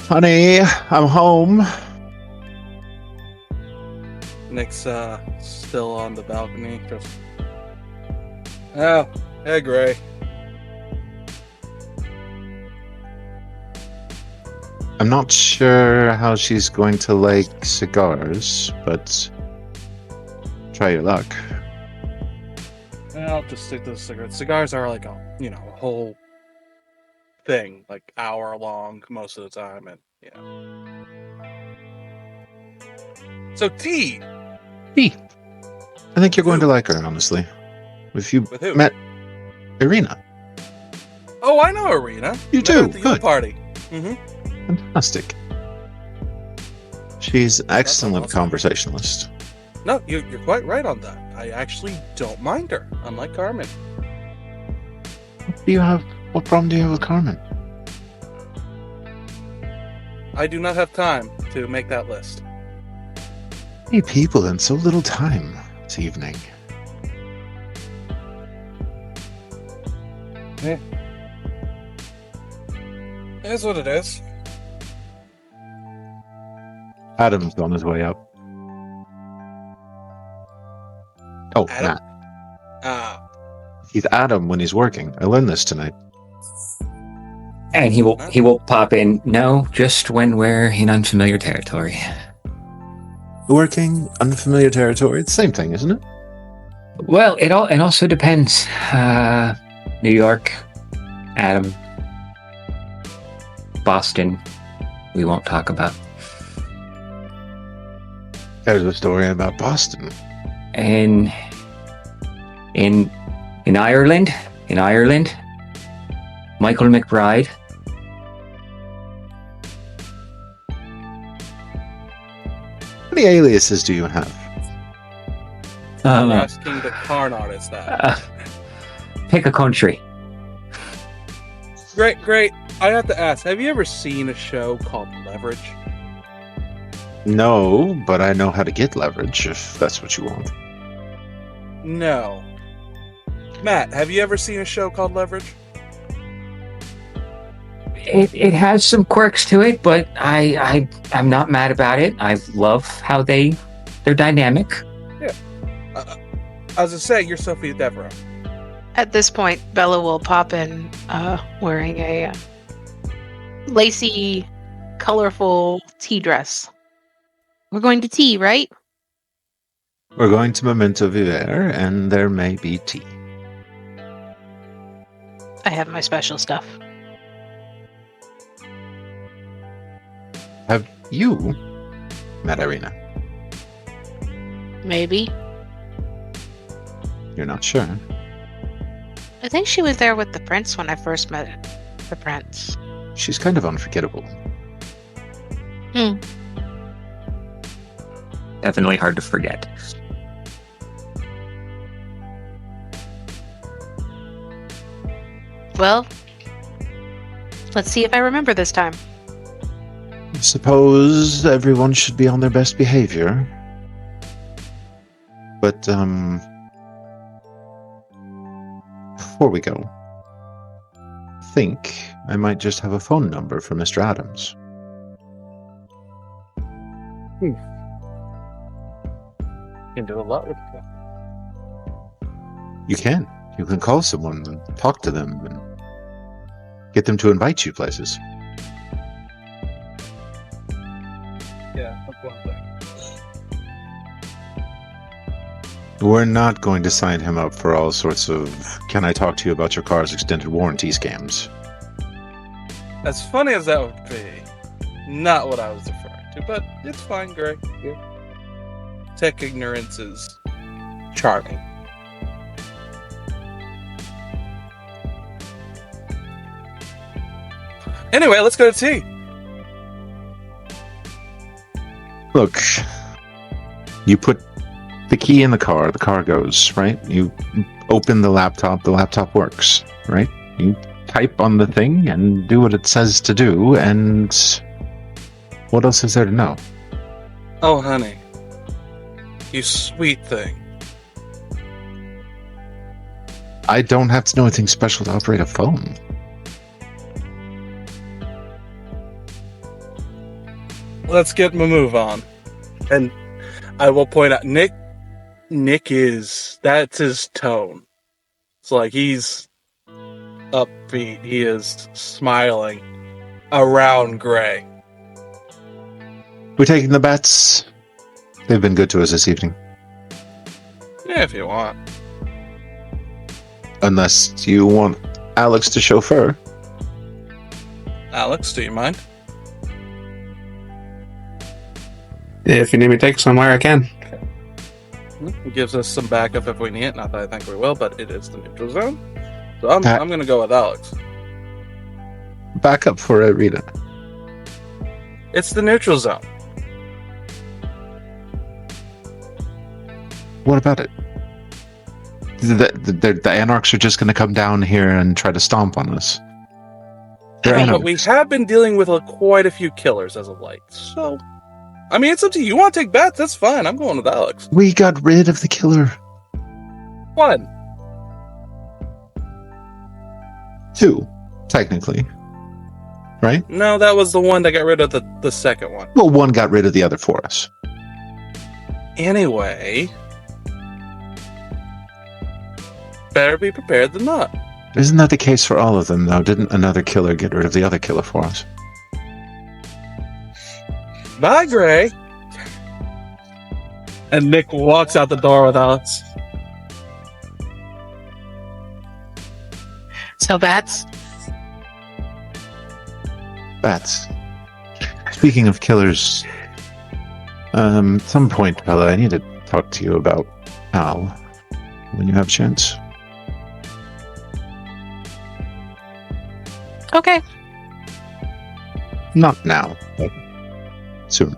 S5: Honey, I'm home.
S4: Nick's still on the balcony. Just... Oh, hey, Gray.
S5: I'm not sure how she's going to like cigars, but try your luck.
S4: I'll just stick to the cigarettes. Cigars are like a whole thing, like hour long most of the time, and So tea.
S5: I think you're going to like her, honestly. If you
S4: With who?
S5: met Irina.
S4: Oh, I know Irina.
S5: You
S4: Met her
S5: do?
S4: at the Yule
S5: Good.
S4: party. Mm-hmm.
S5: Fantastic. She's an excellent
S4: awesome.
S5: conversationalist.
S4: No, you're quite right on that. I actually don't mind her, unlike Carmen.
S5: What problem do you have with Carmen?
S4: I do not have time to make that list.
S5: Many people and so little time this evening.
S4: It is what it is.
S5: Adam's on his way up. Oh,
S4: Adam?
S5: Matt. He's Adam when he's working. I learned this tonight.
S6: And he will pop in. No, just when we're in unfamiliar territory.
S5: Working, unfamiliar territory. It's the same thing, isn't it?
S6: Well, it also depends. New York, Adam, Boston. We won't talk about.
S5: There's a story about Boston.
S6: And in Ireland, Michael McBride.
S5: How many aliases do you have?
S4: I'm asking the Karn artist that.
S6: Pick a country.
S4: Great. I have to ask, have you ever seen a show called Leverage?
S5: No, but I know how to get leverage, if that's what you want.
S4: No. Matt, have you ever seen a show called Leverage?
S6: It has some quirks to it, but I'm not mad about it. I love how they're dynamic.
S4: Yeah. As I say, you're Sophia Devereaux.
S3: At this point, Bella will pop in wearing a lacy, colorful tea dress. We're going to tea, right?
S5: We're going to Memento Vivere, and there may be tea.
S3: I have my special stuff.
S5: Have you met Irina?
S3: Maybe.
S5: You're not sure?
S3: I think she was there with the prince when I first met the prince.
S5: She's kind of unforgettable.
S6: Definitely hard to forget.
S3: Well, let's see if I remember this time.
S5: I suppose everyone should be on their best behavior. But, before we go, I think I might just have a phone number for Mr. Adams.
S4: You can do a lot with that.
S5: You can. You can call someone and talk to them and get them to invite you places.
S4: Yeah, that's one thing.
S5: We're not going to sign him up for all sorts of "can I talk to you about your car's extended warranty" scams.
S4: As funny as that would be, not what I was referring to, but it's fine, Gray. Yeah. Tech ignorance is charming. Anyway, let's go to tea.
S5: Look, you put the key in the car goes, right? You open the laptop works, right? You type on the thing and do what it says to do, and what else is there to know?
S4: Oh, honey. You sweet thing.
S5: I don't have to know anything special to operate a phone.
S4: Let's get my move on. And I will point out, Nick that's his tone. It's like he's upbeat. He is smiling around Gray.
S5: We're taking the bets. They've been good to us this evening.
S4: Yeah, if you want.
S5: Unless you want Alex to chauffeur.
S4: Alex, do you mind?
S2: If you need me to take somewhere, I can.
S4: It gives us some backup if we need it. Not that I think we will, but it is the neutral zone. So I'm going to go with Alex.
S5: Backup for Rita.
S4: It's the neutral zone.
S5: What about it? The Anarchs are just going to come down here and try to stomp on us.
S4: But we have been dealing with quite a few killers as of late. So, I mean, it's up to you. You want to take bets? That's fine. I'm going with Alex.
S5: We got rid of the killer.
S4: 1.
S5: 2, technically. Right?
S4: No, that was the one that got rid of the second one.
S5: Well, 1 got rid of the other for us.
S4: Anyway, better be prepared than not.
S5: Isn't that the case for all of them, though? Didn't another killer get rid of the other killer for us?
S4: Bye, Gray. And Nick walks out the door with Alex.
S3: So bats.
S5: Bats. Speaking of killers, some point, Bella, I need to talk to you about Al when you have a chance.
S3: Okay.
S5: Not now, but soon.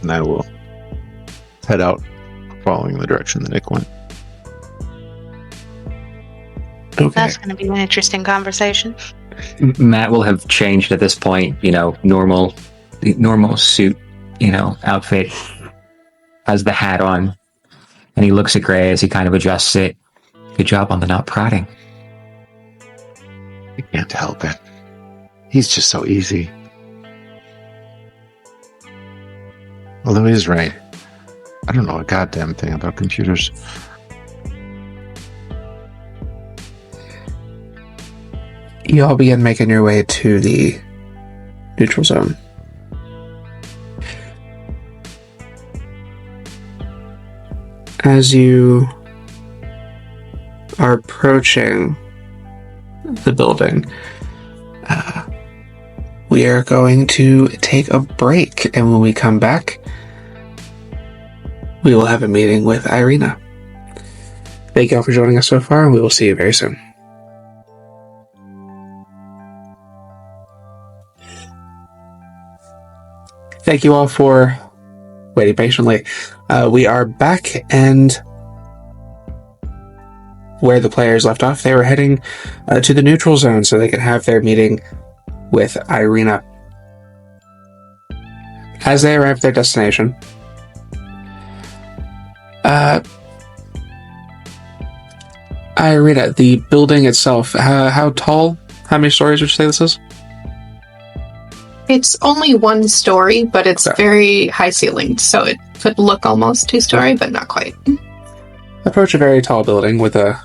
S5: And I will head out following the direction that Nick went.
S2: Okay.
S3: That's going to be an interesting conversation.
S6: Matt will have changed at this point, normal suit, outfit, has the hat on, and he looks at Gray as he kind of adjusts it. Good job on the not prodding.
S5: I can't help it. He's just so easy. Although he's right. I don't know a goddamn thing about computers.
S2: You all begin making your way to the neutral zone. As you are approaching the building, we are going to take a break, and when we come back, we will have a meeting with Irina. Thank you all for joining us so far, and we will see you very soon. Thank you all for waiting patiently. We are back, and where the players left off, they were heading to the neutral zone so they could have their meeting with Irina. As they arrive at their destination, Irina, the building itself, how tall? How many stories would you say this is?
S7: It's only 1 story, but it's very high ceilinged, so it could look almost 2-story, but not quite.
S2: Approach a very tall building with a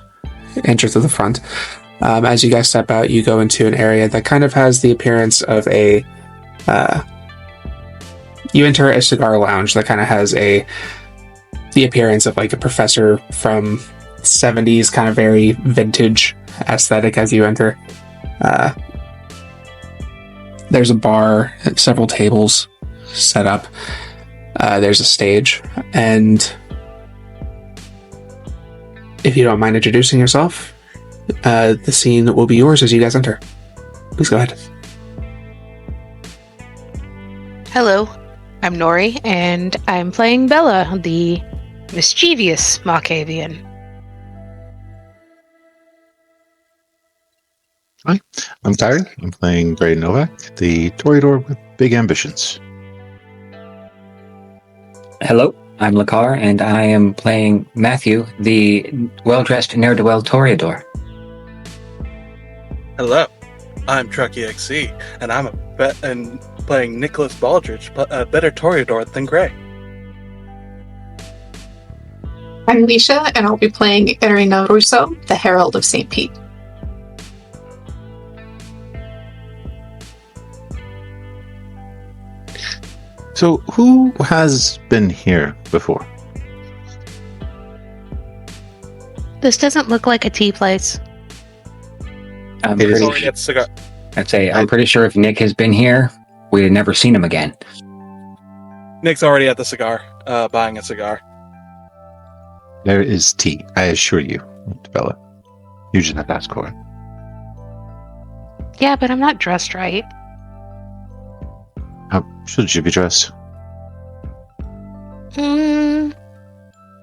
S2: entrance to the front. As you guys step out, you go into an area that kind of has the appearance of a... you enter a cigar lounge that kind of has the appearance of like a professor from 70s, kind of very vintage aesthetic as you enter. There's a bar, several tables set up. There's a stage, and if you don't mind introducing yourself, the scene will be yours as you guys enter. Please go ahead.
S3: Hello, I'm Nori, and I'm playing Bella, the mischievous Markavian.
S5: Hi, I'm Kyrie. I'm playing Gray Novak, the Toreador with big ambitions.
S6: Hello, I'm Lakar, and I am playing Matthew, the well-dressed ne'er-do-well Toreador.
S4: Hello, I'm Trucky XC, and I'm playing Nicholas Baldridge, a better Toreador than Gray.
S7: I'm Leisha, and I'll be playing Irina Russo, the Herald of St. Pete.
S5: So, who has been here before?
S3: This doesn't look like a tea place.
S6: I'm
S5: It is-
S6: pretty,
S4: Already at the cigar.
S6: I'm pretty sure if Nick has been here, we'd have never seen him again.
S4: Nick's already at the cigar, buying a cigar.
S5: There is tea, I assure you, Bella. You just have to ask for it.
S3: Yeah, but I'm not dressed right.
S5: How should you be dressed?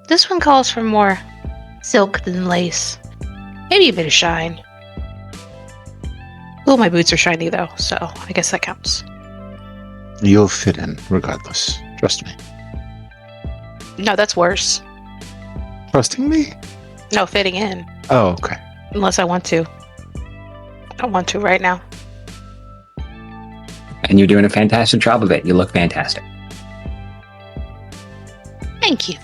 S3: This one calls for more silk than lace. Maybe a bit of shine. Oh, my boots are shiny though, so I guess that counts.
S5: You'll fit in regardless. Trust me.
S3: No, that's worse.
S5: Trusting me?
S3: No, fitting in.
S5: Oh, okay.
S3: Unless I want to. I don't want to right now.
S6: And you're doing a fantastic job of it. You look fantastic.
S3: Thank you.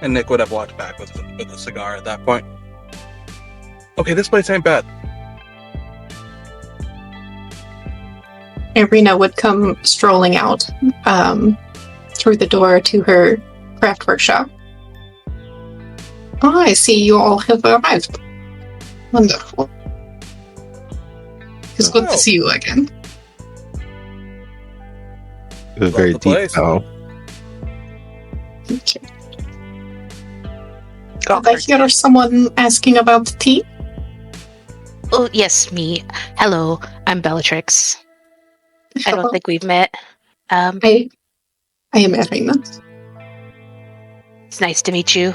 S4: And Nick would have walked back with a cigar at that point. Okay, this place ain't bad.
S7: Irina would come strolling out through the door to her craft workshop. Oh, I see you all have arrived. Wonderful. It's good
S4: Oh.
S7: to see you again.
S5: A very
S4: the
S5: deep
S4: place.
S5: bow.
S7: Okay. I hear someone asking about tea.
S3: Oh, yes, me. Hello, I'm Bellatrix. I don't think we've met.
S7: I am Irina.
S3: It's nice to meet you,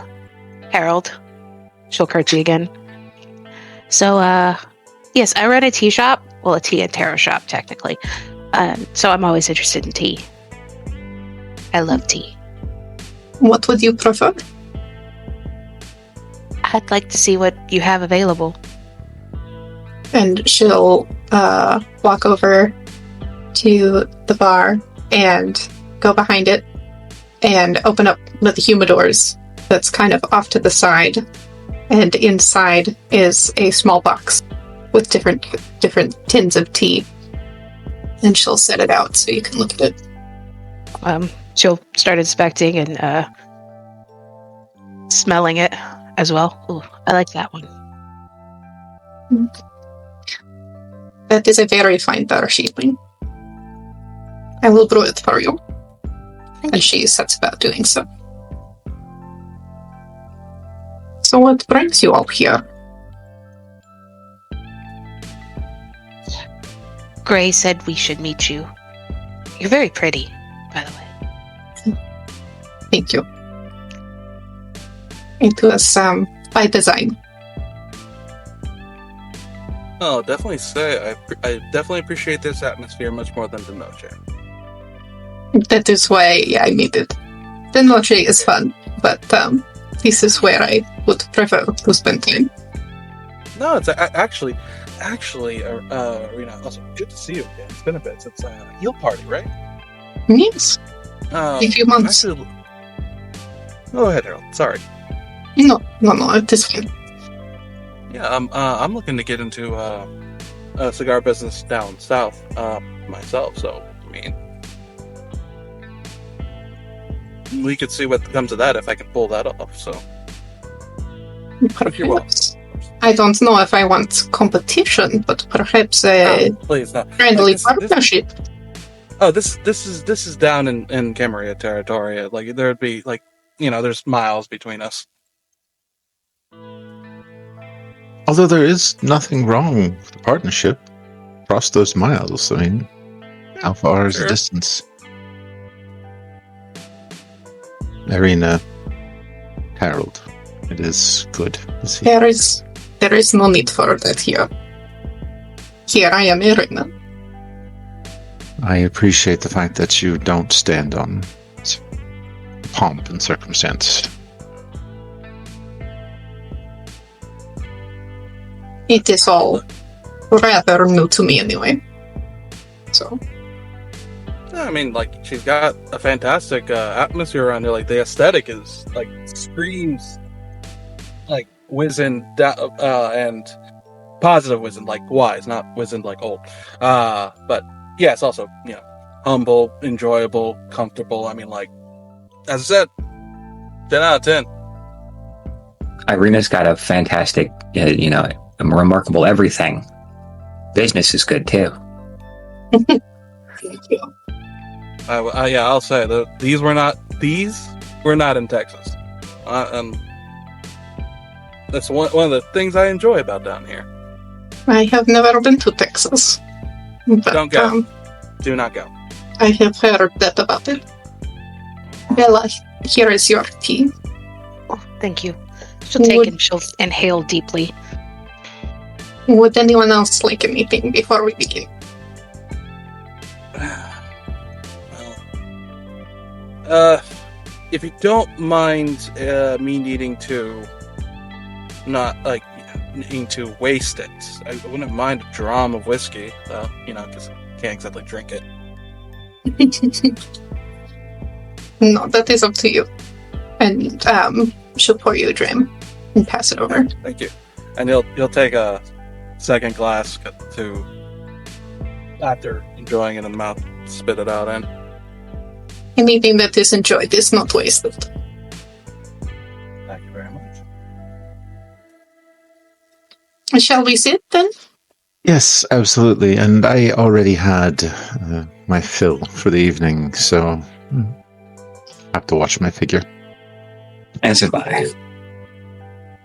S3: Harold. She'll curtsy again. So, yes, I run a tea shop. Well, a tea and tarot shop, technically. So I'm always interested in tea. I love tea.
S7: What would you prefer?
S3: I'd like to see what you have available.
S7: And she'll walk over to the bar and go behind it and open up one of the humidors that's kind of off to the side. And inside is a small box with different tins of tea. And she'll set it out so you can look at it.
S3: She'll start inspecting and smelling it as well. Ooh, I like that one.
S7: That is a very fine Darjeeling. I will brew it for you. And she sets about doing so. So what brings you all here?
S3: Gray said we should meet you. You're very pretty, by the way.
S7: Thank you. It was by design.
S4: Oh, definitely say I definitely appreciate this atmosphere much more than the Noche.
S7: That is why I made it. The Noche is fun, but this is where I would prefer to spend time.
S4: No, it's actually, Rena. Also, good to see you again. It's been a bit since Heal Party, right?
S7: Yes. A few months.
S4: Actually, go ahead, Harold. Sorry.
S7: No, it is fine.
S4: Yeah, I'm looking to get into a cigar business down south myself. So, I mean, we could see what comes of that if I can pull that off. So, if you're welcome.
S7: Perhaps. I don't know if I want competition, but perhaps
S4: Please, no.
S7: friendly
S4: Like this-
S7: partnership.
S4: Oh, this is down in Camarilla territory. Like there'd be there's miles between us.
S5: Although there is nothing wrong with the partnership. Across those miles, I mean, how far is the
S4: Sure.
S5: distance? Irina, Harold, it is good to see.
S7: There is no need for that here. here I am, Irina.
S5: I appreciate the fact that you don't stand on pomp and circumstance.
S7: It is all rather new to me anyway. So,
S4: I mean, like, she's got a fantastic atmosphere around here. Like, the aesthetic is, like, screams, like, wizened and positive wizened, like, wise, not wizened, like, old. But, yeah, it's also, you know, humble, enjoyable, comfortable. I mean, like, as I said, 10 out of 10.
S6: Irina's got a fantastic, a remarkable everything. Business is good too.
S7: thank you.
S4: Yeah, I'll say these were not in Texas. That's one of the things I enjoy about down here.
S7: I have never been to Texas. But,
S4: Don't go. Do not go.
S7: I have heard that about it. Bella, here is your tea.
S3: Oh, thank you. She'll take and she'll inhale deeply.
S7: Would anyone else like anything before we begin?
S4: If you don't mind me needing to needing to waste it, I wouldn't mind a dram of whiskey, though, because I can't exactly drink it.
S7: No, that is up to you. And she'll pour you a dram and pass it over.
S4: Thank you. And he'll take a second glass to, after enjoying it in the mouth, spit it out in.
S7: Anything that is enjoyed is not wasted.
S4: Thank you very much.
S7: Shall we sit then?
S5: Yes, absolutely. And I already had my fill for the evening, so I have to watch my figure.
S6: As have I.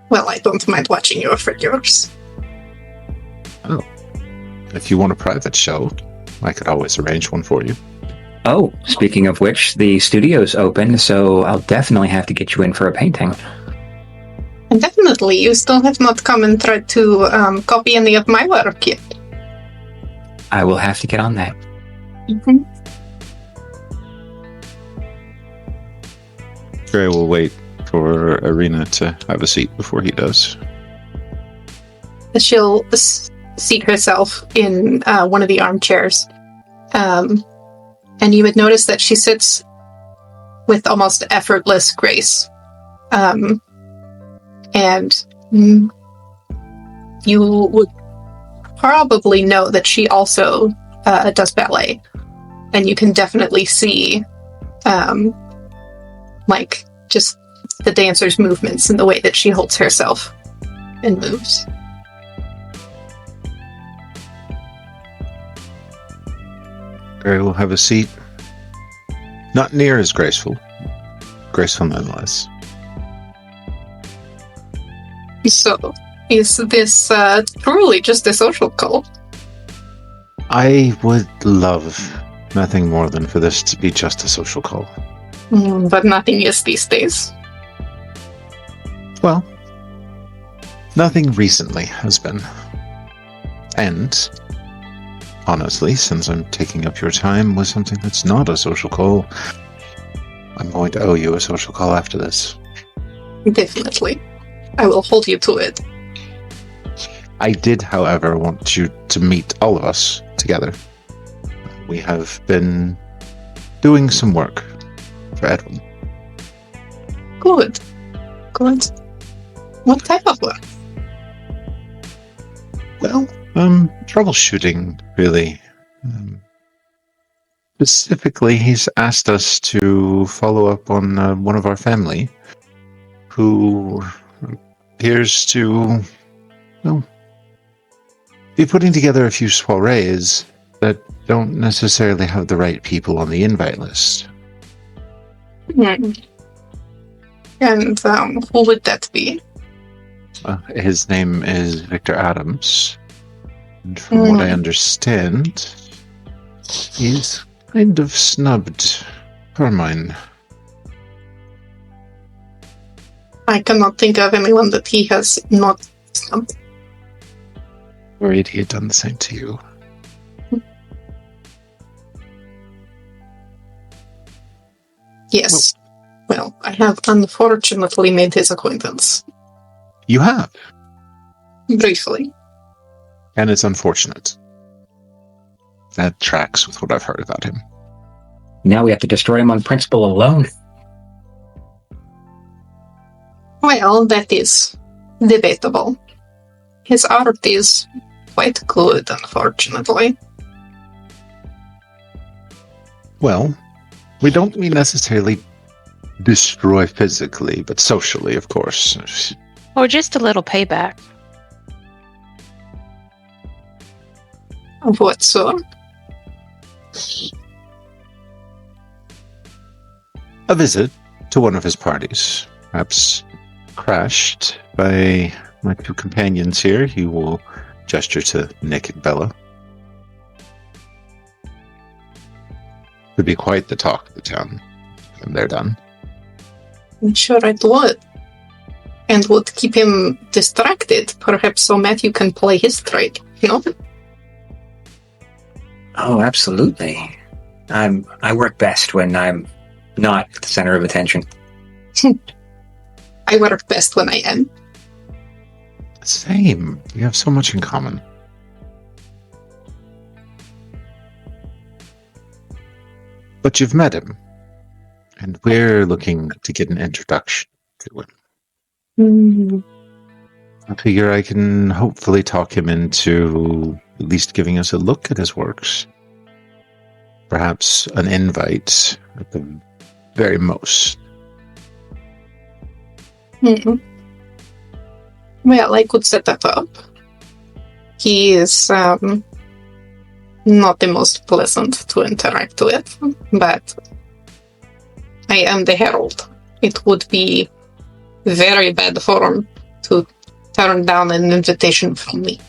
S7: Well, I don't mind watching your figures.
S5: Oh. If you want a private show, I could always arrange one for you.
S6: Oh, speaking of which, the studio's open, so I'll definitely have to get you in for a painting.
S7: And definitely, you still have not come and tried to copy any of my work yet.
S6: I will have to get on that.
S7: Mm-hmm.
S5: Gray will wait for Irina to have a seat before he does.
S7: She'll seat herself in one of the armchairs. And you would notice that she sits with almost effortless grace. And you would probably know that she also does ballet. And you can definitely see, just the dancer's movements and the way that she holds herself and moves.
S5: Gray will have a seat. Not near as graceful. Graceful nonetheless.
S7: So, is this truly just a social call?
S5: I would love nothing more than for this to be just a social call.
S7: But nothing is these days.
S5: Well, nothing recently has been. And, honestly, since I'm taking up your time with something that's not a social call, I'm going to owe you a social call after this.
S7: Definitely. I will hold you to it.
S5: I did, however, want you to meet all of us together. We have been doing some work for Edwin.
S7: Good. Good. What type of work?
S5: Well, troubleshooting, really. Specifically, he's asked us to follow up on one of our family who appears to, be putting together a few soirees that don't necessarily have the right people on the invite list.
S7: And who would that be?
S5: His name is Viktor Adams. And from what I understand, he's kind of snubbed Carmine.
S7: I cannot think of anyone that he has not snubbed.
S5: Worried he had done the same to you.
S7: Yes. Well, I have unfortunately made his acquaintance.
S5: You have.
S7: Briefly.
S5: And it's unfortunate. That tracks with what I've heard about him.
S6: Now we have to destroy him on principle alone.
S7: Well, that is debatable. His art is quite good, unfortunately.
S5: Well, we don't mean necessarily destroy physically, but socially, of course.
S3: Or just a little payback.
S7: Of what sort?
S5: A visit to one of his parties. Perhaps crashed by my two companions here. He will gesture to Nick and Bella. Would be quite the talk of the town when they're done.
S7: I'm sure it would. And would keep him distracted, perhaps so Matthew can play his trade, no?
S6: Oh, absolutely. I work best when I'm not the center of attention.
S7: I work best when I am.
S5: Same. We have so much in common. But you've met him. And we're looking to get an introduction to him. I figure I can hopefully talk him into at least giving us a look at his works. Perhaps an invite at the very most.
S7: Well, I could set that up. He is not the most pleasant to interact with, but I am the Herald. It would be very bad form to turn down an invitation from me.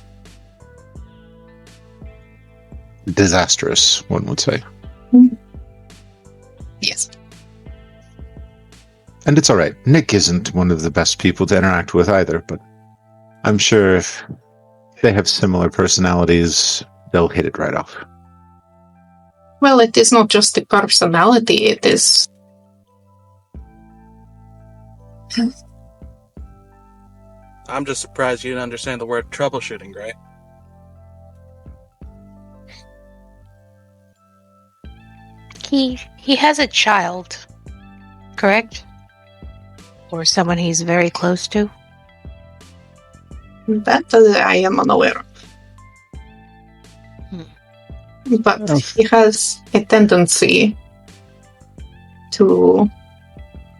S5: Disastrous, one would say.
S7: Yes.
S5: And it's alright. Nick isn't one of the best people to interact with either, but I'm sure if they have similar personalities, they'll hit it right off.
S7: Well, it is not just the personality, it is...
S4: I'm just surprised you didn't understand the word troubleshooting, right?
S3: He has a child, correct? Or someone he's very close to?
S7: That I am unaware of. But he has a tendency to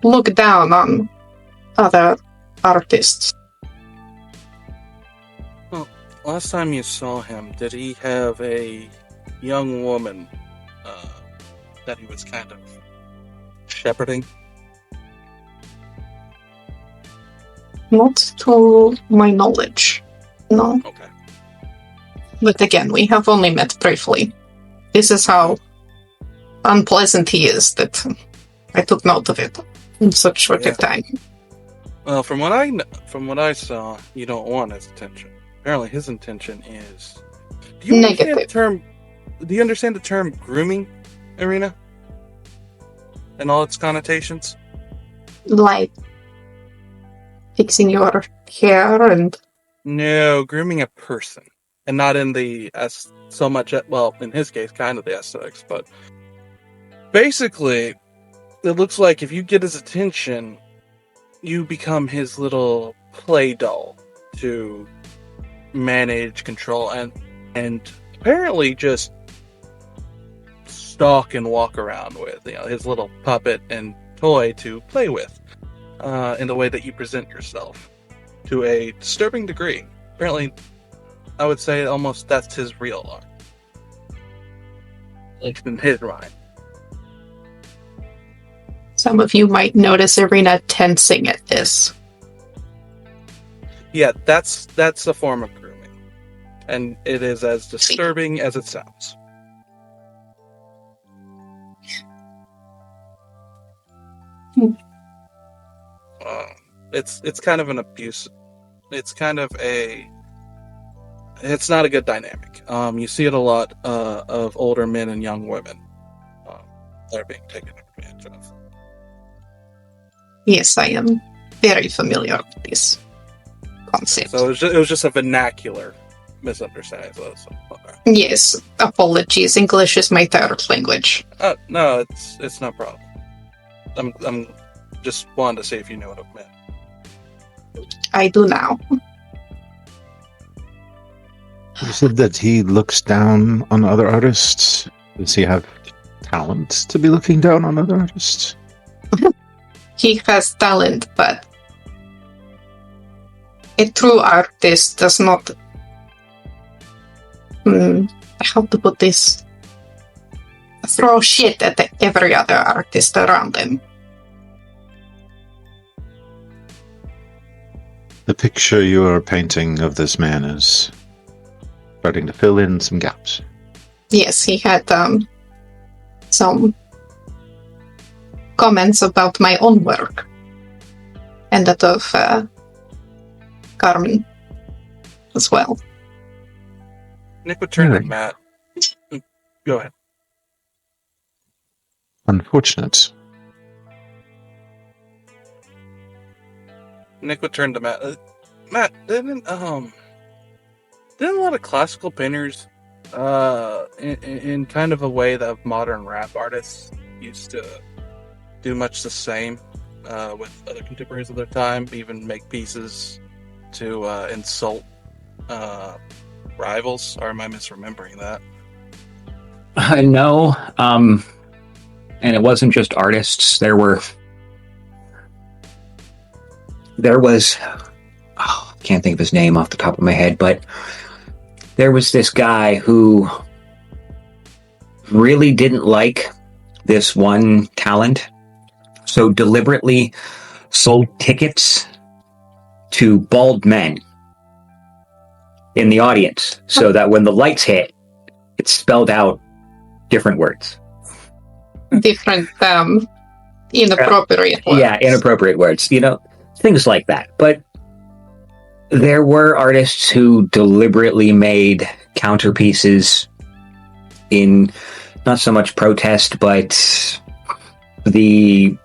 S7: look down on other artists.
S4: Well, last time you saw him, did he have a young woman that he was kind of shepherding?
S7: Not to my knowledge, no.
S4: Okay.
S7: But again, we have only met briefly. This is how unpleasant he is that I took note of it in such short a time.
S4: Well, from what I saw, you don't want his attention. Apparently, his intention is. Do you understand the term grooming, Irina? And all its connotations?
S7: Like fixing your hair and...
S4: No, grooming a person. And not in the so much, well, in his case, kind of the aesthetics, but basically, it looks like if you get his attention, you become his little play doll to manage, control, and apparently just stalk and walk around with, his little puppet and toy to play with, in the way that you present yourself, to a disturbing degree. Apparently, I would say almost that's his real art. At least in his mind.
S7: Some of you might notice Irina tensing at this.
S4: Yeah, that's a form of grooming. And it is as disturbing as it sounds. It's kind of an abuse. It's kind of a it's not a good dynamic. You see it a lot of older men and young women that are being taken advantage of.
S7: Yes, I am very familiar with this concept.
S4: So it was just a vernacular misunderstanding. Okay.
S7: Yes, apologies. English is my third language.
S4: No, it's no problem. I'm just wanting to see if you knew what it meant.
S7: I do now.
S5: You said that he looks down on other artists. Does he have talent to be looking down on other artists?
S7: He has talent, but a true artist does not... how to put this? Throw shit at every other artist around him.
S5: The picture you are painting of this man is starting to fill in some gaps.
S7: Yes, he had some comments about my own work and that of Carmen as well.
S4: Nick would turn to
S5: Alright.
S4: Matt. Go ahead.
S5: Unfortunate.
S4: Nick would turn to Matt. Matt, didn't a lot of classical painters, in kind of a way that modern rap artists used to do much the same with other contemporaries of their time, even make pieces to insult rivals? Or am I misremembering that?
S6: No, and it wasn't just artists. There was, I can't think of his name off the top of my head, but there was this guy who really didn't like this one talent, so deliberately sold tickets to bald men in the audience so that when the lights hit, it spelled out different words.
S7: Different inappropriate words.
S6: Yeah, inappropriate words, things like that. But there were artists who deliberately made counterpieces in not so much protest, but the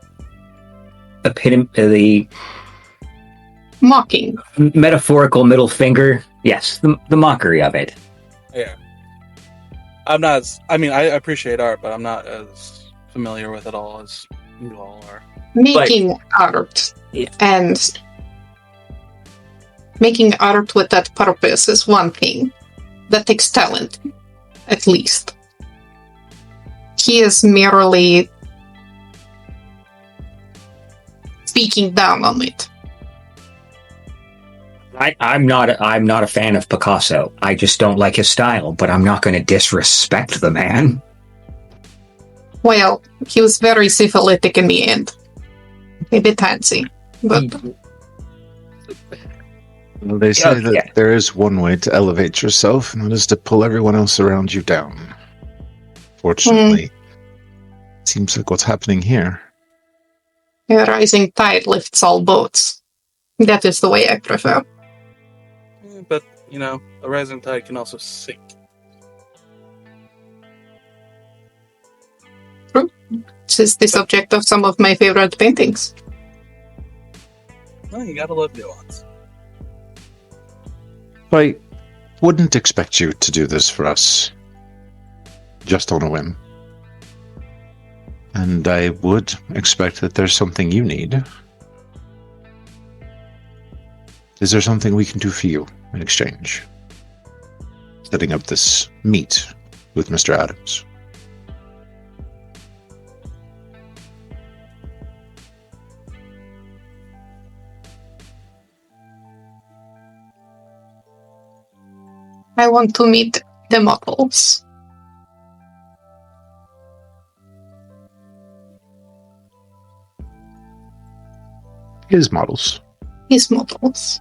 S7: Mocking.
S6: metaphorical middle finger. Yes, the mockery of it.
S4: Yeah. I'm not as, I appreciate art, but I'm not as familiar with it all as you all are.
S7: Making art.
S6: Yeah.
S7: And making art with that purpose is one thing. That takes talent, at least. He is merely speaking down on it.
S6: I'm not a fan of Picasso. I just don't like his style, but I'm not going to disrespect the man.
S7: Well, he was very syphilitic in the end. A bit handsy, but
S5: Well, they say that
S6: yeah.
S5: there is one way to elevate yourself, and that is to pull everyone else around you down. Fortunately, seems like what's happening here.
S7: a rising tide lifts all boats. That is the way I prefer.
S4: But, a rising tide can also sink.
S7: This is the subject of some of my favorite paintings.
S4: Well, you gotta love nuance.
S5: I wouldn't expect you to do this for us, just on a whim. And I would expect that there's something you need. Is there something we can do for you in exchange? Setting up this meet with Mr. Adams.
S7: I want to meet the models.
S5: His models.
S7: His models.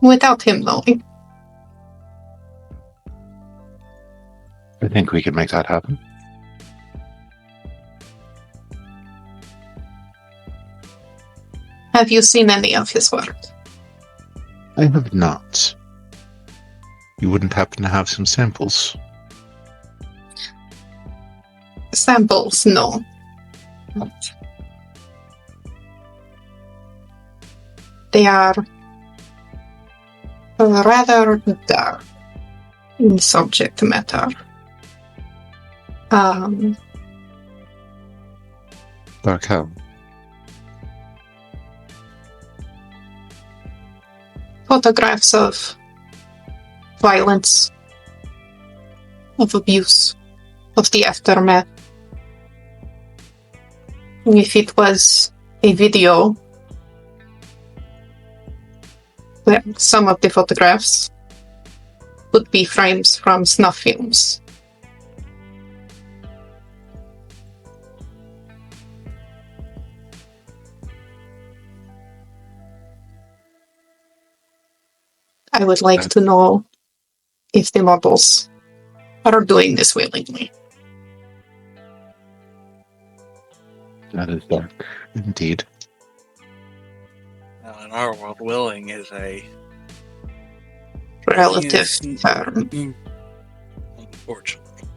S7: Without him knowing.
S5: I think we can make that happen.
S7: Have you seen any of his work?
S5: I have not. You wouldn't happen to have some samples?
S7: Samples, no. They are rather dark in subject matter.
S5: Dark how?
S7: Photographs of violence, of abuse, of the aftermath. If it was a video, well, some of the photographs would be frames from snuff films. I would like to know if the models are doing this willingly.
S5: That is dark, indeed.
S4: Now, in our world, willing is a
S7: Relative term.
S4: Unfortunately.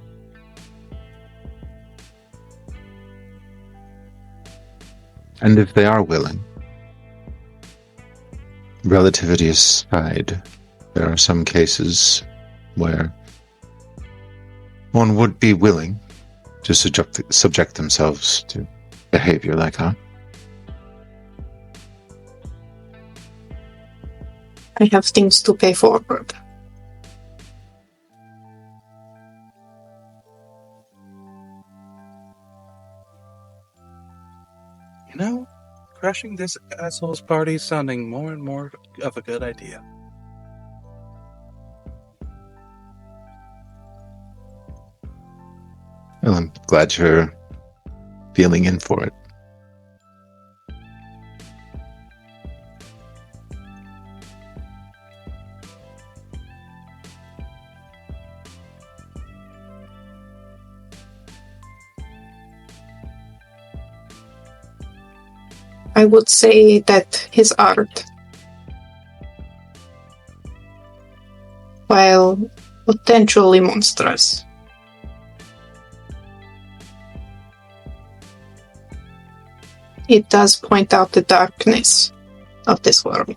S5: And if they are willing, relativity aside, there are some cases where one would be willing to subject themselves to behavior like that.
S7: I have things to pay forward.
S4: You know, crashing this asshole's party is sounding more and more of a good idea.
S5: Well, I'm glad you're feeling in for it.
S7: I would say that his art, while potentially monstrous, it does point out the darkness of this world.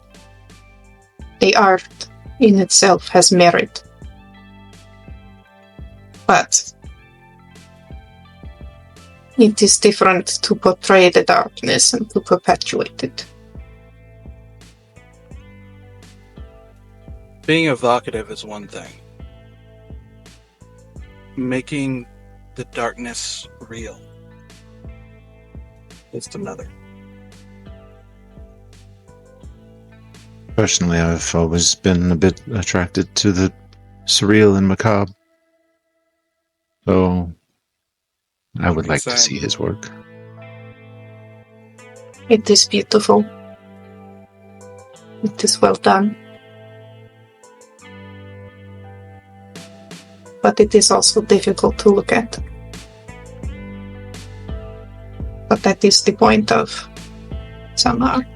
S7: The art in itself has merit, but it is different to portray the darkness and to perpetuate it.
S4: Being evocative is one thing. Making the darkness real is another.
S5: Personally, I've always been a bit attracted to the surreal and macabre. So I would like to see his work.
S7: It is beautiful. It is well done. But it is also difficult to look at. But that is the point of some art.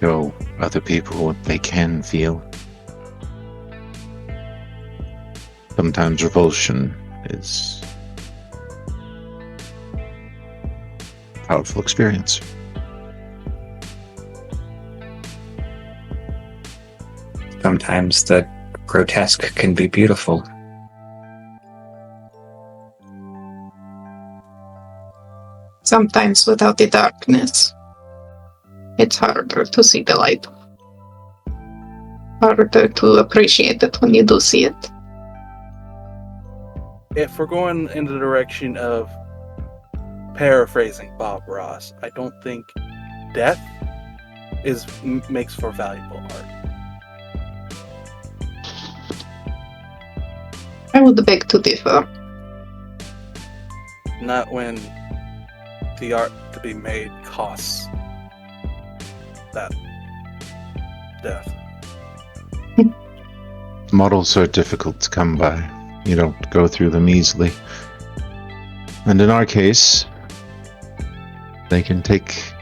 S5: Show other people what they can feel. Sometimes revulsion is a powerful experience.
S6: Sometimes the grotesque can be beautiful.
S7: Sometimes without the darkness, it's harder to see the light. Harder to appreciate it when you do see it.
S4: If we're going in the direction of paraphrasing Bob Ross, I don't think death makes for valuable art.
S7: I would beg to differ.
S4: Not when the art to be made costs that death.
S5: Models are difficult to come by. You don't go through them easily. And in our case, they can take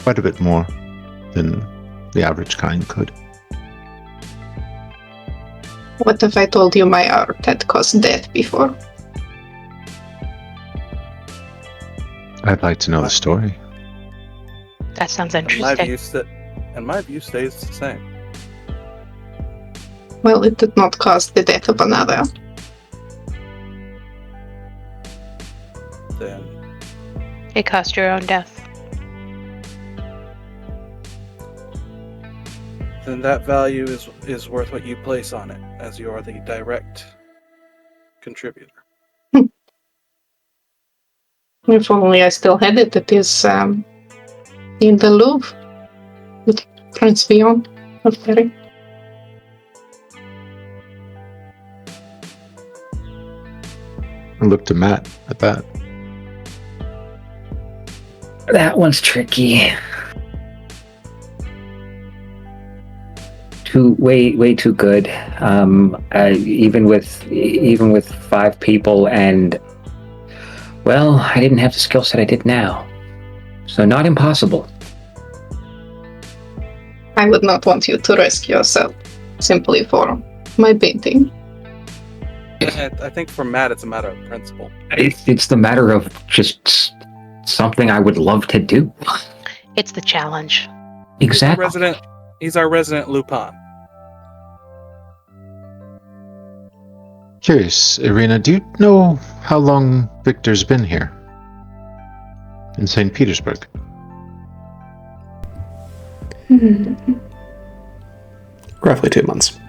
S5: quite a bit more than the average kind could.
S7: What if I told you my art had caused death before?
S5: I'd like to know the story.
S3: That sounds
S4: And
S3: interesting.
S4: my view stays the same.
S7: Well, it did not cause the death of another.
S4: Then
S3: It caused your own death.
S4: that value is worth what you place on it, as you are the direct contributor.
S7: If only I still had it. It is in the Louvre with Prince Vion of Paris.
S5: I looked to Matt at that.
S6: That one's tricky. Way too good. Even with 5 people, and well, I didn't have the skill set I did now, so not impossible.
S7: I would not want you to risk yourself simply for my painting.
S4: I think for Matt, it's a matter of principle.
S6: It's the matter of just something I would love to do.
S3: It's the challenge.
S6: Exactly.
S4: He's our resident Lupin.
S5: Curious, Irina, do you know how long Victor's been here? In St. Petersburg?
S2: Roughly 2 months.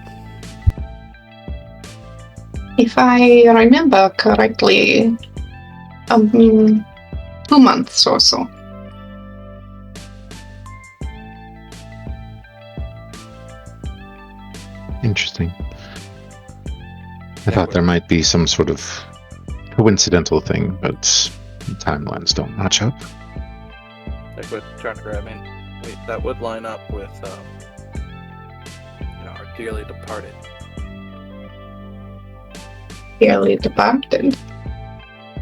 S7: If I remember correctly, 2 months or so.
S5: Interesting. I thought there might be some sort of coincidental thing, but timelines don't match up.
S4: Like with trying to grab that would line up with our dearly departed.
S7: Dearly departed.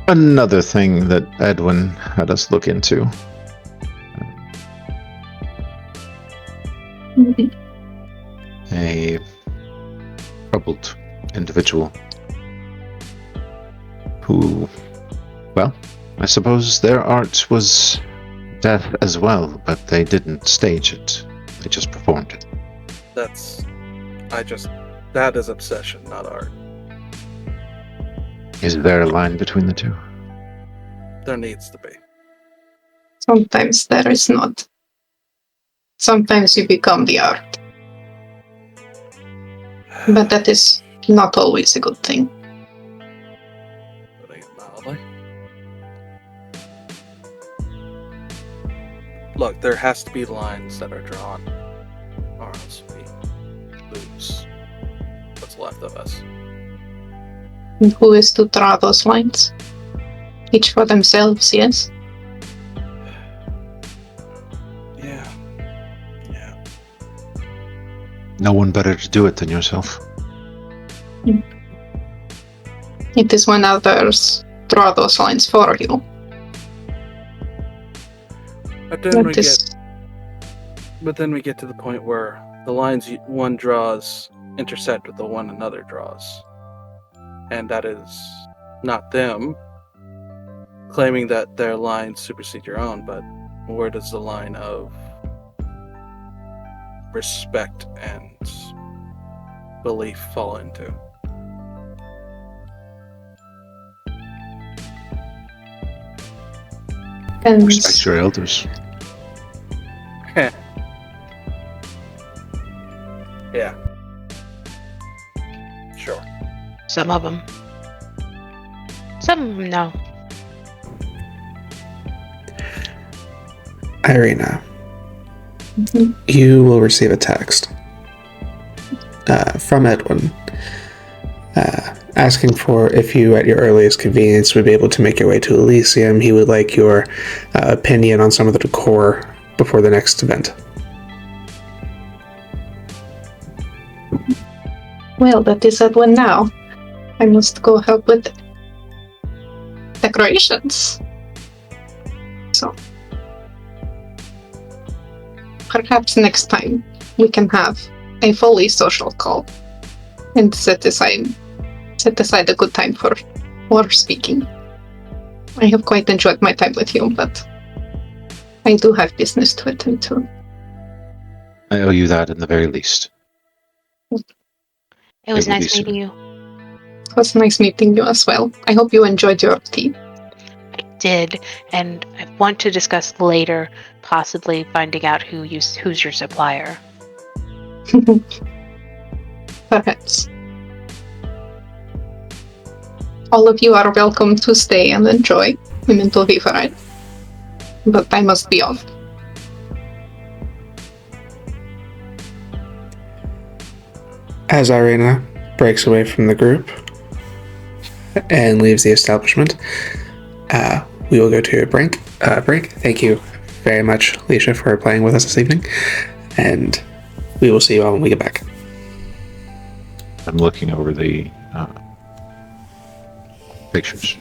S5: Another thing that Edwin had us look into. A troubled individual who, well, I suppose their art was death as well, but they didn't stage it. They just performed it.
S4: That is obsession, not art.
S5: Is there a line between the two?
S4: There needs to be.
S7: Sometimes there is not. Sometimes you become the art. But that is not always a good thing.
S4: Putting it mildly. Look, there has to be lines that are drawn, or else we lose what's left of us.
S7: And who is to draw those lines? Each for themselves, yes?
S4: Yeah.
S5: No one better to do it than yourself.
S7: It is when others draw those lines for you.
S4: But then we get to the point where the lines one draws intersect with the one another draws. And that is not them claiming that their lines supersede your own, but where does the line of respect and belief fall into?
S7: And
S5: Respect your elders.
S4: Yeah. Sure.
S3: Some of them. Some of them, no.
S2: Irina, you will receive a text from Edwin asking for if you, at your earliest convenience, would be able to make your way to Elysium. He would like your opinion on some of the decor before the next event.
S7: well, that is Edwin now. I must go help with decorations. So perhaps next time we can have a fully social call and set aside a good time for speaking. I have quite enjoyed my time with you, but I do have business to attend to.
S5: I owe you that in the very least.
S3: It was
S5: It will be
S3: nice meeting
S5: soon.
S3: you.
S7: It was nice meeting you as well. I hope you enjoyed your tea.
S3: I did, and I want to discuss later, possibly finding out who's your supplier.
S7: Perhaps. All of you are welcome to stay and enjoy Memento Vivere. But I must be off.
S2: As Irina breaks away from the group and leaves the establishment, we will go to a break. Thank you very much, Leisha, for playing with us this evening, and we will see you all when we get back.
S5: I'm looking over the pictures.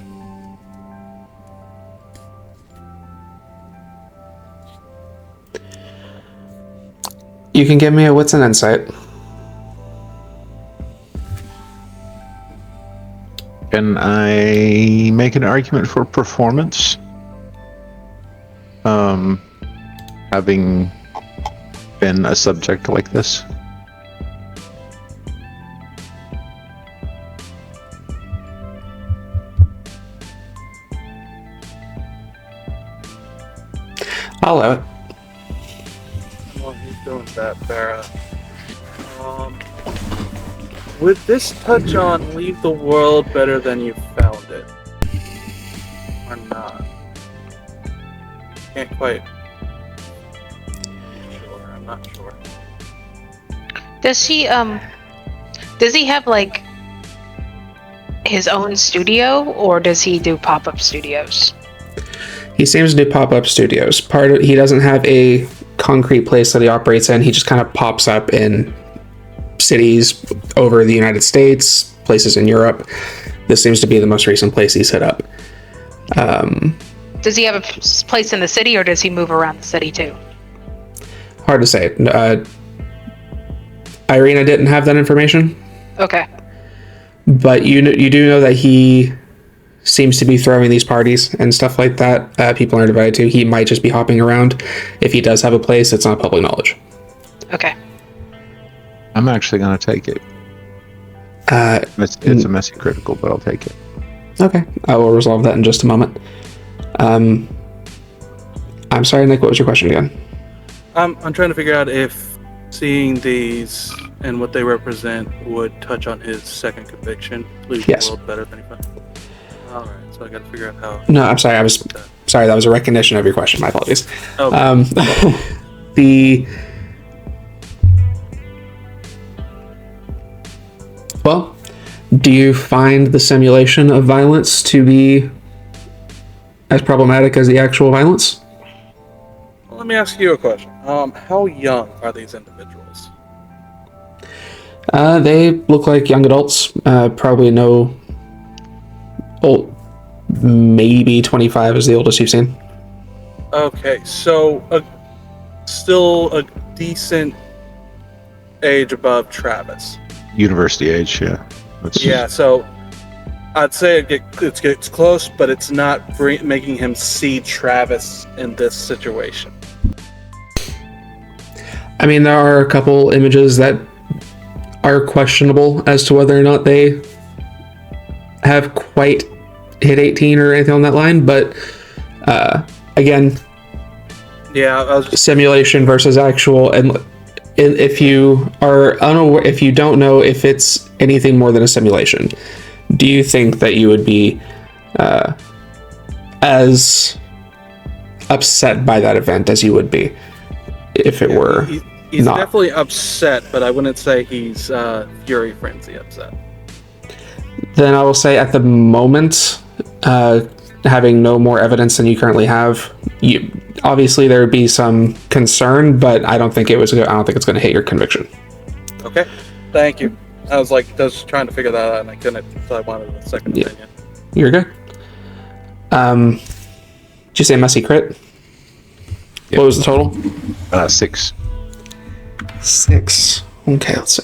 S2: You can give me a wits and insight.
S5: Can I make an argument for performance? Having been a subject like this?
S2: I'll allow it.
S4: While he's doing that, Farah, would this touch on leave the world better than you found it? Or not? Can't quite be sure. I'm not sure.
S3: Does he have like his own studio, or does he do pop-up studios?
S2: He seems to do pop-up studios. He doesn't have a concrete place that he operates in. He just kind of pops up in cities over the United States, places in Europe. This seems to be the most recent place he's hit up.
S3: Does he have a place in the city, or does he move around the city too?
S2: Hard to say. Irina didn't have that information,
S3: Okay.
S2: but you do know that he seems to be throwing these parties and stuff like that. People aren't invited to. He might just be hopping around. If he does have a place, it's not public knowledge.
S3: Okay.
S5: I'm actually going to take it. It's a messy critical, but I'll take it.
S2: Okay, I will resolve that in just a moment. I'm sorry, Nick, what was your question again?
S4: I'm trying to figure out if seeing these and what they represent would touch on his second conviction. Leave
S2: Yes.
S4: the world better than he found. Alright, so I gotta figure out how.
S2: No, I'm sorry, sorry, that was a recognition of your question. My apologies.
S4: Okay.
S2: Well, do you find the simulation of violence to be as problematic as the actual violence?
S4: Well, let me ask you a question. How young are these individuals?
S2: They look like young adults. Probably no old, maybe 25 is the oldest you've seen.
S4: Okay, so still a decent age above Travis.
S5: University age, yeah.
S4: Yeah, so I'd say it gets close, but it's not making him see Travis in this situation.
S2: I mean, there are a couple images that are questionable as to whether or not they have quite hit 18 or anything on that line, but again,
S4: yeah, I was just...
S2: simulation versus actual, and if you are unaware, if you don't know if it's anything more than a simulation, do you think that you would be as upset by that event as you would be if it were
S4: he's
S2: not?
S4: Definitely upset, but I wouldn't say he's fury frenzy upset.
S2: Then I will say at the moment, having no more evidence than you currently have, obviously there would be some concern, but I don't think it's going to hit your conviction.
S4: Okay, thank you. I was trying to figure that out and I couldn't, so I wanted a second opinion.
S2: You're good. Did you say messy crit? What was the total?
S5: 6.
S2: 6. Okay, let's see.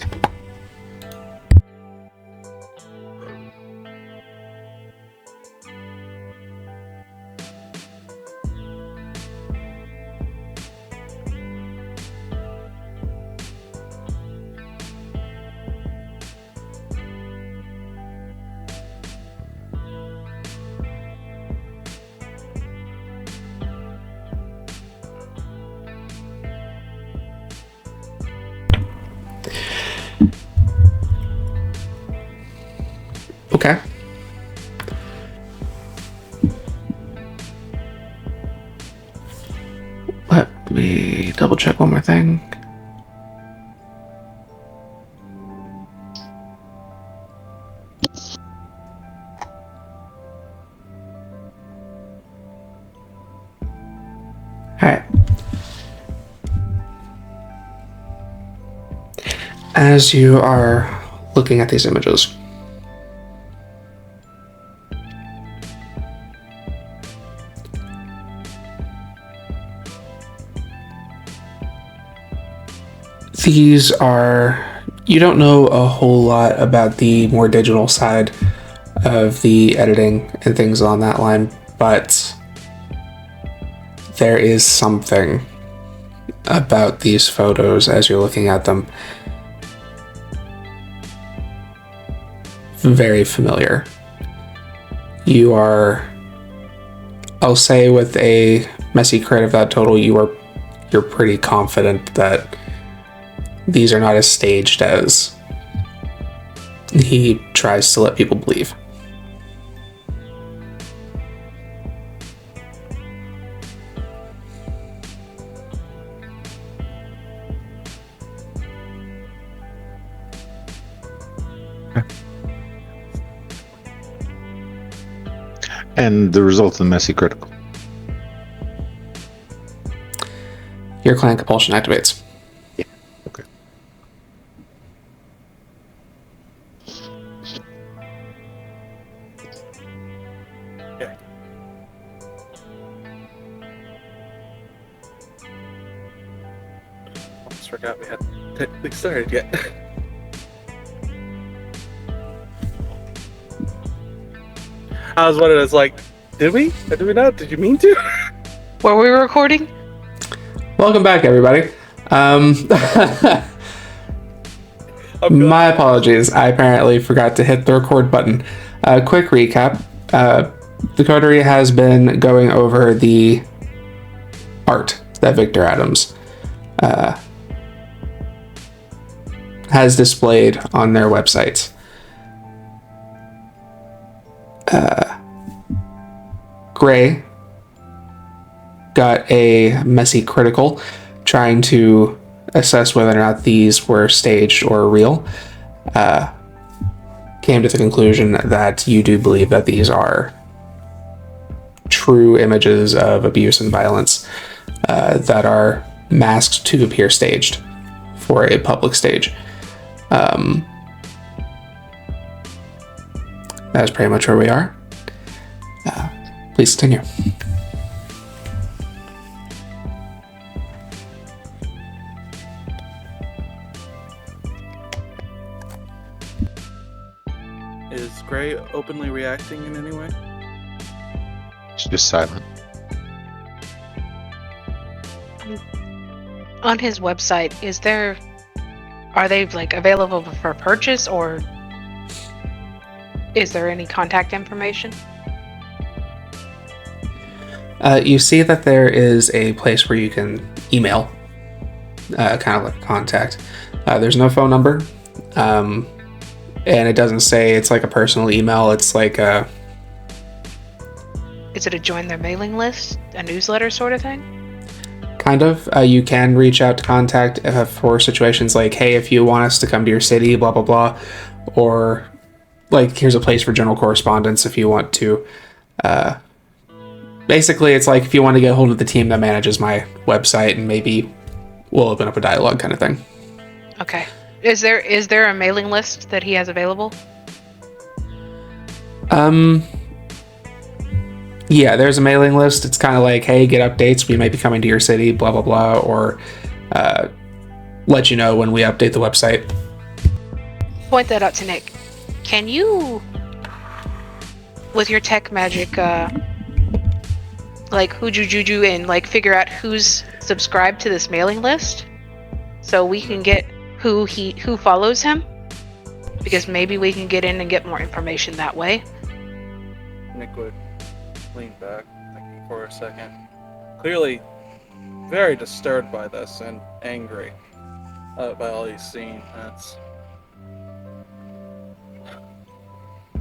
S2: Okay. Let me double check one more thing. Alright. As you are looking at these images, these are, you don't know a whole lot about the more digital side of the editing and things on that line, but there is something about these photos as you're looking at them very familiar. You are, I'll say with a messy crit of that total, you're pretty confident that these are not as staged as he tries to let people believe.
S5: And the result of the messy critical.
S2: Your clan compulsion activates.
S5: Okay.
S4: Okay. Almost forgot we hadn't technically started yet. I was wondering, it's like, did we? Or did we not? Did you mean to?
S3: Were we recording?
S2: Welcome back, everybody. My apologies. I apparently forgot to hit the record button. Quick recap. The Coterie has been going over the art that Viktor Adams has displayed on their website. Gray got a messy critical trying to assess whether or not these were staged or real. Came to the conclusion that you do believe that these are true images of abuse and violence that are masked to appear staged for a public stage. That's pretty much where we are. Please continue.
S4: Is Gray openly reacting in any way?
S5: It's just silent.
S3: On his website, are they like available for purchase, or is there any contact information?
S2: You see that there is a place where you can email, kind of like a contact. There's no phone number, and it doesn't say it's like a personal email. It's like a...
S3: Is it a join their mailing list, a newsletter sort of thing?
S2: Kind of. You can reach out to contact for situations like, hey, if you want us to come to your city, blah, blah, blah. Or, like, here's a place for general correspondence if you want to. Basically, it's like if you want to get a hold of the team that manages my website, and maybe we'll open up a dialogue kind of thing.
S3: Okay. Is there a mailing list that he has available?
S2: Yeah, there's a mailing list. It's kind of like, hey, get updates. We might be coming to your city, blah, blah, blah, or let you know when we update the website.
S3: Point that out to Nick. Can you, with your tech magic, like hooju juju and like figure out who's subscribed to this mailing list, so we can get who follows him? Because maybe we can get in and get more information that way.
S4: Nick would lean back, thinking for a second. Clearly very disturbed by this and angry by all he's seen.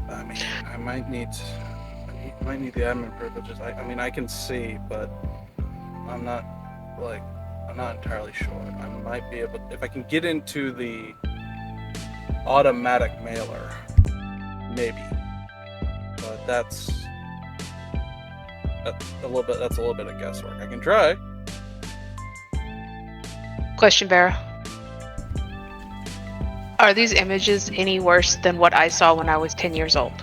S4: I mean, I might need the admin privileges. I mean, I can see, but I'm not entirely sure. I might be able, if I can get into the automatic mailer, maybe. But that's a little bit of guesswork. I can try.
S3: Question, Vera. Are these images any worse than what I saw when I was 10 years old?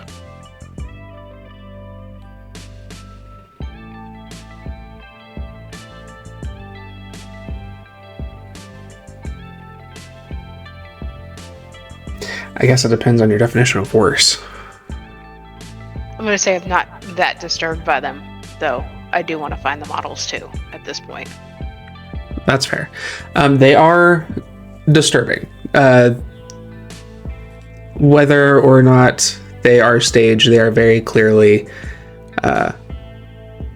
S2: I guess it depends on your definition of worse.
S3: I'm going to say I'm not that disturbed by them, though I do want to find the models too at this point.
S2: That's fair. They are disturbing. Whether or not they are staged, they are very clearly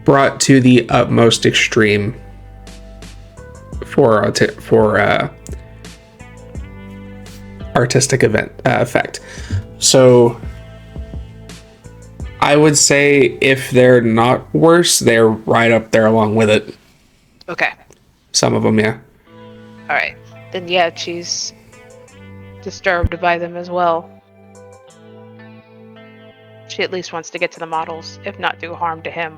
S2: brought to the utmost extreme for artistic effect. So I would say if they're not worse, they're right up there along with it.
S3: Okay.
S2: Some of them, yeah.
S3: All right. Then yeah, she's disturbed by them as well. She at least wants to get to the models, if not do harm to him.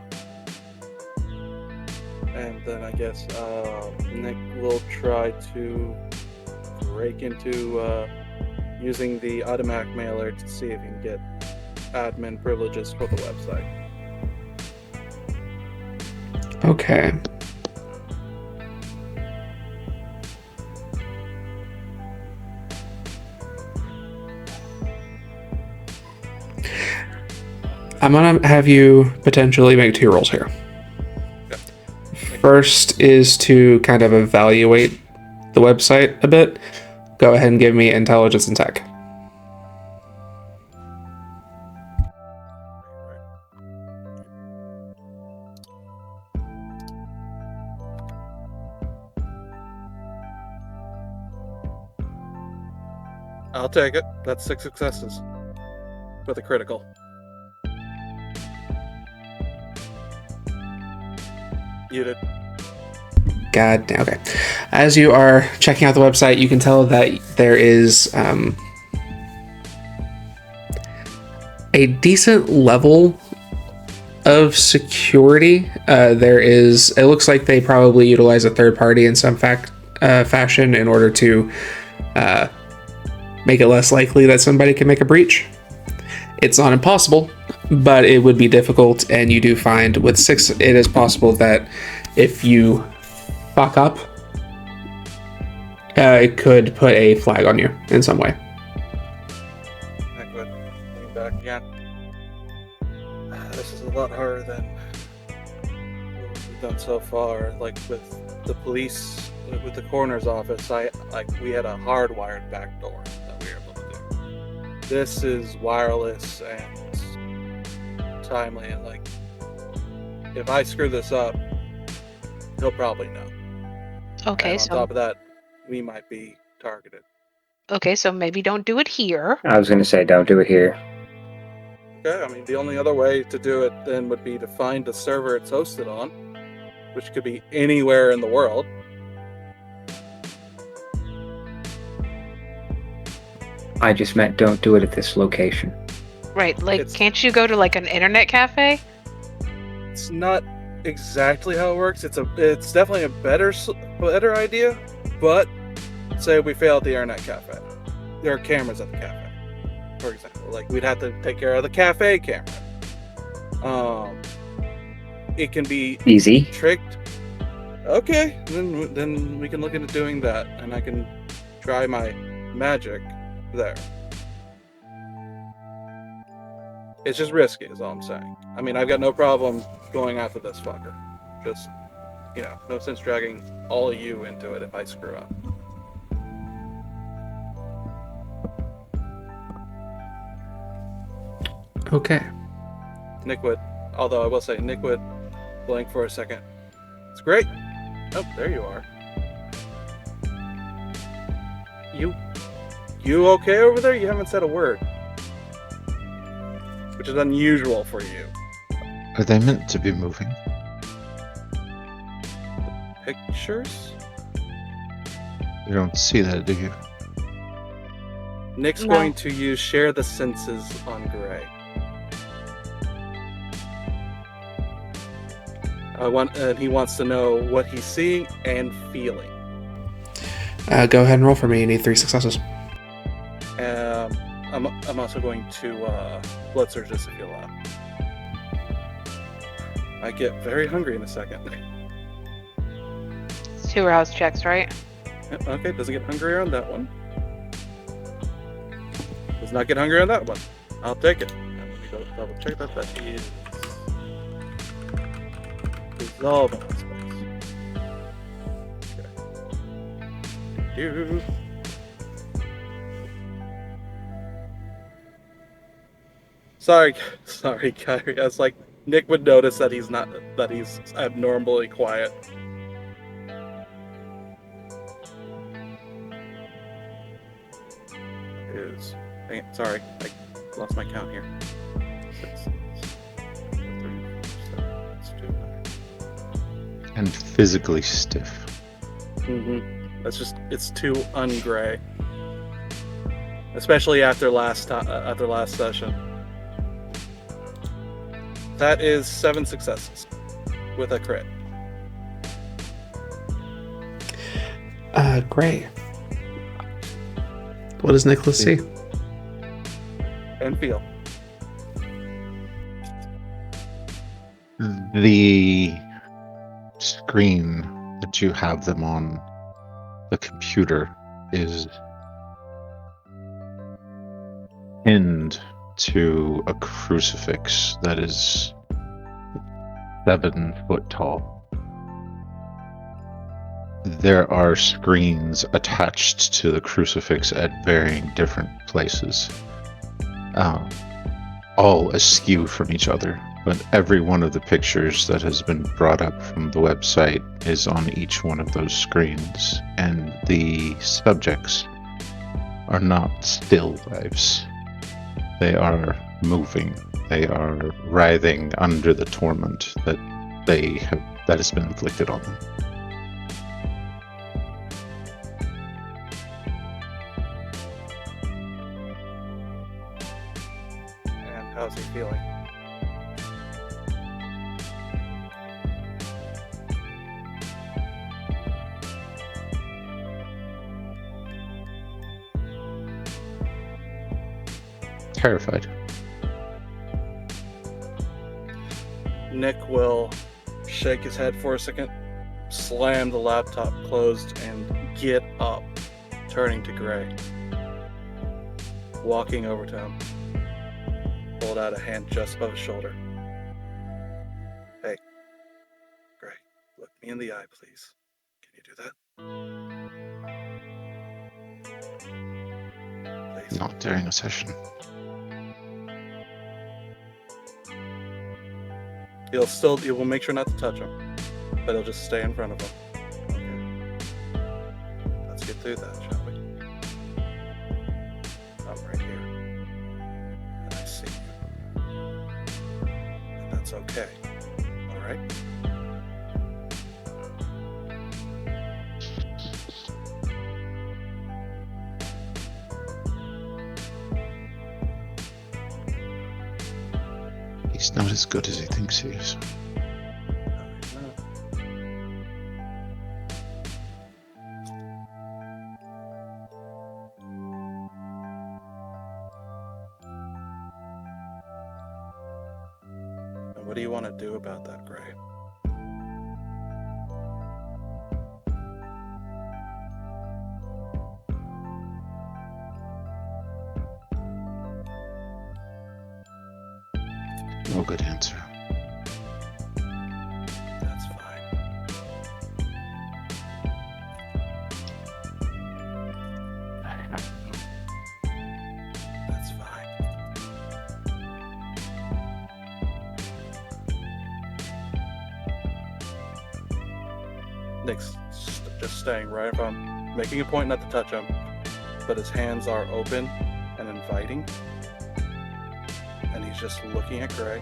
S4: And then I guess Nick will try to break into using the automatic mailer to see if he can get admin privileges for the website.
S2: Okay. I'm gonna have you potentially make 2 rolls here.
S4: Okay.
S2: First is to kind of evaluate the website a bit. Go ahead and give me intelligence and tech.
S4: I'll take it. That's 6 successes with a critical. Muted.
S2: God damn. Okay. As you are checking out the website, you can tell that there is a decent level of security. There is. It looks like they probably utilize a third party in some fashion in order to make it less likely that somebody can make a breach. It's not impossible, but it would be difficult, and you do find with 6, it is possible that if you fuck up, it could put a flag on you in some way.
S4: I could lean back again. This is a lot harder than what we've done so far. Like with the police, with the coroner's office, we had a hardwired back door that we were able to do. This is wireless and timely, and like if I screw this up, he'll probably know.
S3: Okay,
S4: and on
S3: so
S4: top of that, we might be targeted.
S3: okay, so maybe don't do it here.
S6: I was going to say, don't do it here.
S4: Okay, I mean, the only other way to do it then would be to find the server it's hosted on, which could be anywhere in the world.
S6: I just meant don't do it at this location.
S3: Right, like
S4: It's-
S3: can't you go to like an internet cafe?
S4: It's not exactly how it works. It's definitely a better idea, but say we fail at the internet cafe. There are cameras at the cafe, for example. Like we'd have to take care of the cafe camera. it can be
S6: Easy.
S4: tricked. Okay, then we can look into doing that, and I can try my magic there. It's just risky, is all I'm saying. I mean, I've got no problem going after this fucker. Just, no sense dragging all of you into it if I screw up.
S2: Okay.
S4: Nick would, although I will say, Nick would blink for a second. It's great. Oh, there you are. You okay over there? You haven't said a word. Which is unusual for you.
S5: Are they meant to be moving?
S4: Pictures?
S5: You don't see that, do you?
S4: Nick's
S3: No.
S4: going to use Share the Senses on Gray. He wants to know what he's seeing and feeling.
S2: Go ahead and roll for me. You need 3 successes.
S4: I'm also going to blood surge this if you allow. I get very hungry in a second.
S3: It's 2 rouse checks, right?
S4: Okay, doesn't get hungry on that one. Does not get hungry on that one. I'll take it. And let me go double check that. That is dissolve on this place. Okay. Do. Sorry, Kyrie. I was like, Nick would notice that he's abnormally quiet. Sorry, I lost my count here. 6, 3, 4, 7, 2, 9.
S5: And physically stiff.
S4: It's too ungray. Especially after last session. That is 7 successes with a crit.
S2: Gray. What does Nicholas see?
S4: And feel.
S5: The screen that you have them on, the computer, is pinned to a crucifix that is 7 foot tall. There are screens attached to the crucifix at varying different places, all askew from each other, but every one of the pictures that has been brought up from the website is on each one of those screens, and the subjects are not still lives. They are moving. They are writhing under the torment that has been inflicted on them.
S4: And how's he feeling?
S5: Terrified.
S4: Nick will shake his head for a second, slam the laptop closed, and get up, turning to Gray. Walking over to him, hold out a hand just above his shoulder. Hey, Gray, look me in the eye, please. Can you do that? Please.
S5: Not during a session.
S4: He will make sure not to touch him, but he'll just stay in front of him. Okay. Let's get through that, shall we? I'm right here. And I see you. And that's okay. Alright?
S5: He's not as good as he thinks he is.
S4: And what do you want to do about that, Gray?
S5: No good answer.
S4: That's fine. That's fine. Nick's just staying right in front, making a point not to touch him, but his hands are open and inviting. And he's just looking at Gray.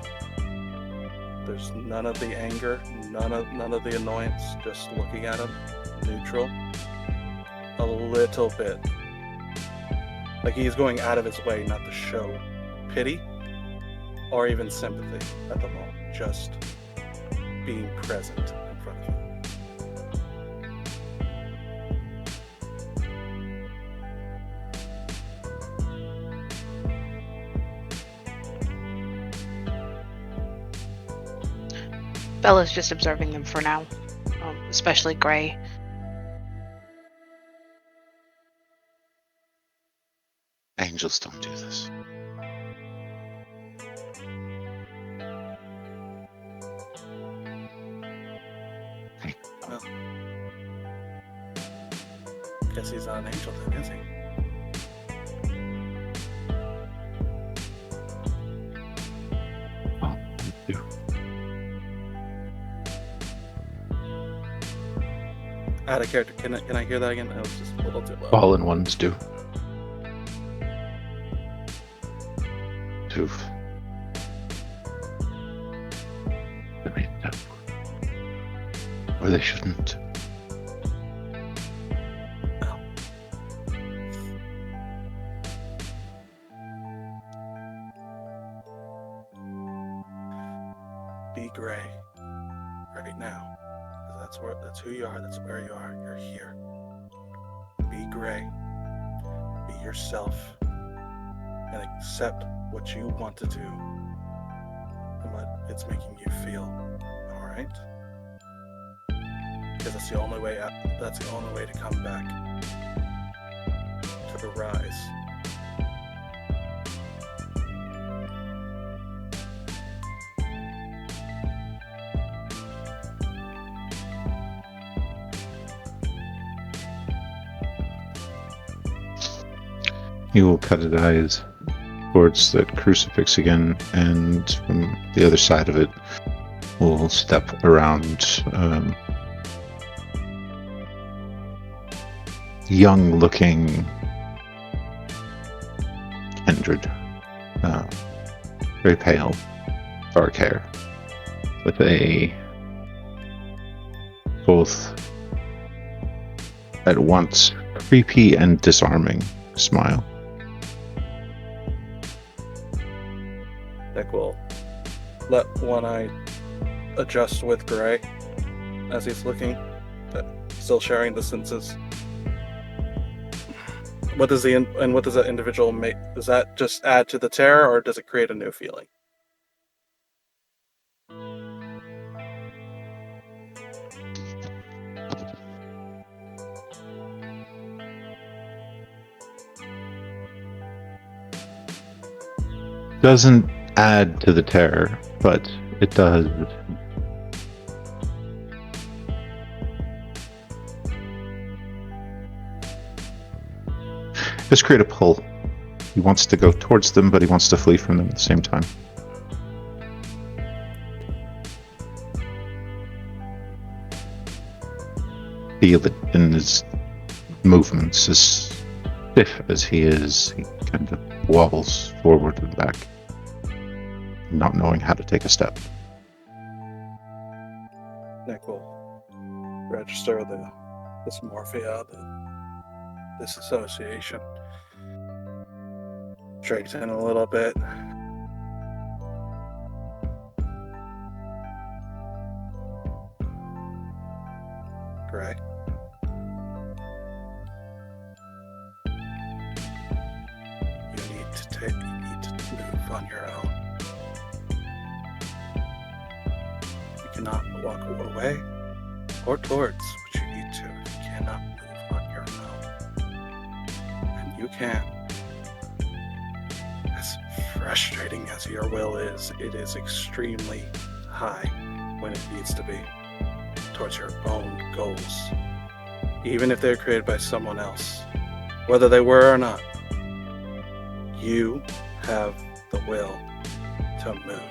S4: There's none of the anger, none of the annoyance, just looking at him, neutral. A little bit. Like he's going out of his way not to show pity or even sympathy at the moment, just being present in front of him.
S3: Bella's just observing them for now, especially Gray.
S5: Angels don't do this.
S4: Well, guess he's not an angel then, is he?
S5: Oh, you do.
S4: Out of character. Can I hear that again? That was just a little too low.
S5: All in ones do. Oof. I mean, or they shouldn't.
S4: Be Gray right now. That's who you are. That's where you are. You're here. Be Gray. Be yourself. And accept what you want to do and what it's making you feel. All right? Because that's the only way out. That's the only way to come back to the rise.
S5: He will cut his eyes towards that crucifix again, and from the other side of it, will step around young-looking Kindred, very pale, dark hair, with a both at once creepy and disarming smile.
S4: Nick will let one eye adjust with Gray as he's looking, still sharing the senses. What does that individual make? Does that just add to the terror, or does it create a new feeling?
S5: Doesn't add to the terror, but it does. Just create a pull. He wants to go towards them, but he wants to flee from them at the same time. Feel it in his movements, as stiff as he is. He kind of wobbles forward and back, not knowing how to take a step.
S4: Nick will register the dysmorphia, the disassociation. Straighten a little bit. Gray. You need to move on your own. cannot walk away or towards what you need to. You cannot move on your own. And you can. As frustrating as your will is, it is extremely high when it needs to be towards your own goals. Even if they're created by someone else, whether they were or not, you have the will to move.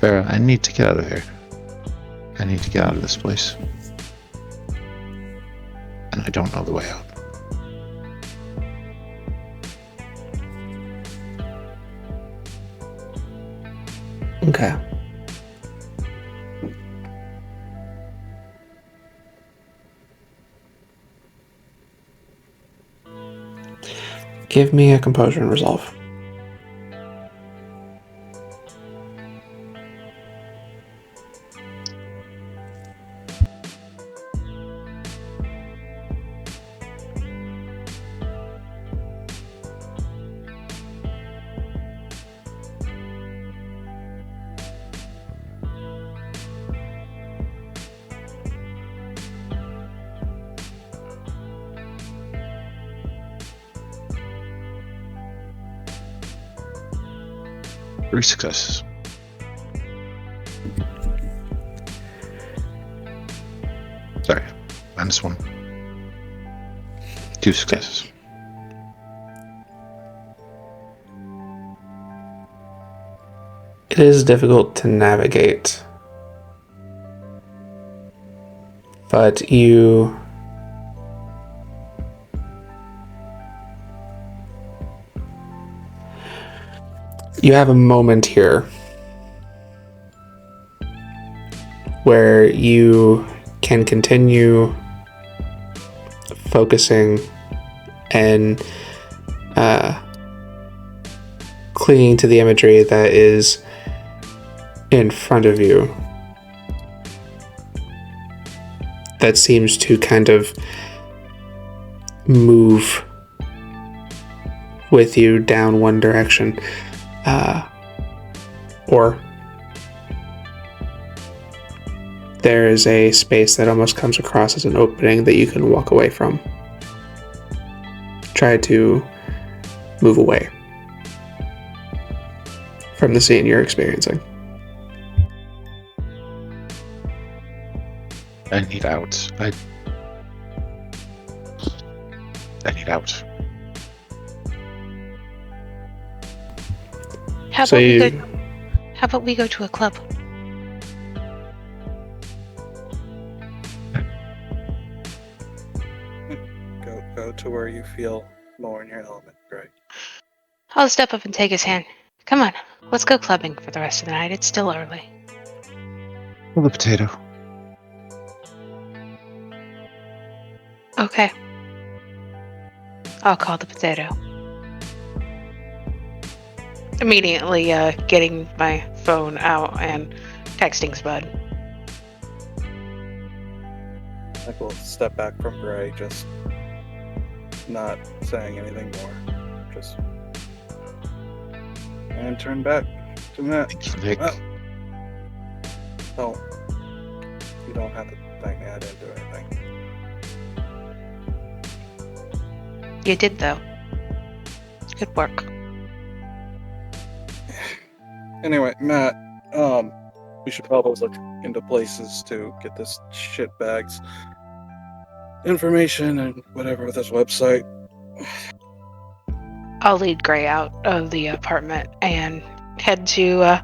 S5: Farah, I need to get out of here. I need to get out of this place. And I don't know the way out.
S2: Okay. Give me a composure and resolve.
S5: Three successes. Sorry, -1. 2 successes.
S2: It is difficult to navigate, but you have a moment here where you can continue focusing and clinging to the imagery that is in front of you that seems to kind of move with you down one direction. Or there is a space that almost comes across as an opening that you can walk away from. Try to move away from the scene you're experiencing.
S5: I need out. I need out.
S3: How
S2: So
S3: about we go to a club?
S4: Go to where you feel more in your element, Greg.
S3: I'll step up and take his hand. Come on, let's go clubbing for the rest of the night. It's still early.
S5: Well, the potato.
S3: Okay. I'll call the potato. Immediately getting my phone out and texting Spud.
S4: I will step back from Gray, just not saying anything more. Just and turn back to Matt.
S5: Thank you, Nick.
S4: Oh, you don't have to thank me. I didn't do anything.
S3: You did, though. Good work.
S4: Anyway, Matt, we should probably look into places to get this shitbag's information and whatever with this website.
S3: I'll lead Gray out of the apartment and head to,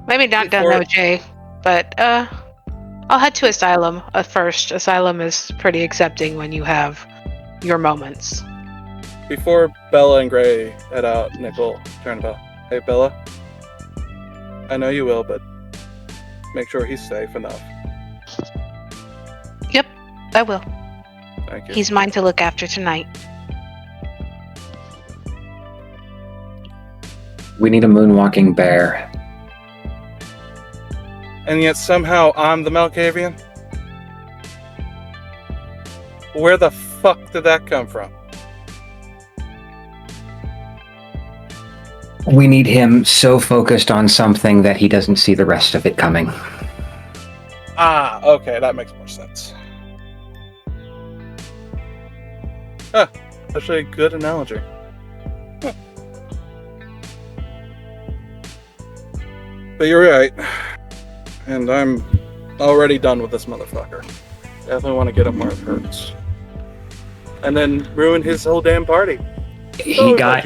S3: maybe not down OJ, but, I'll head to Asylum first. Asylum is pretty accepting when you have your moments.
S4: Before Bella and Gray head out, Nick will turn about, hey Bella, I know you will, but make sure he's safe enough.
S3: Yep, I will.
S4: Thank you.
S3: He's mine to look after tonight.
S6: We need a moonwalking bear.
S4: And yet somehow I'm the Malkavian? Where the fuck did that come from?
S6: We need him so focused on something that he doesn't see the rest of it coming.
S4: Ah, okay, that makes more sense. Huh, actually a good analogy. Huh. But you're right. And I'm already done with this motherfucker. Definitely want to get him where it hurts. And then ruin his whole damn party.
S6: He got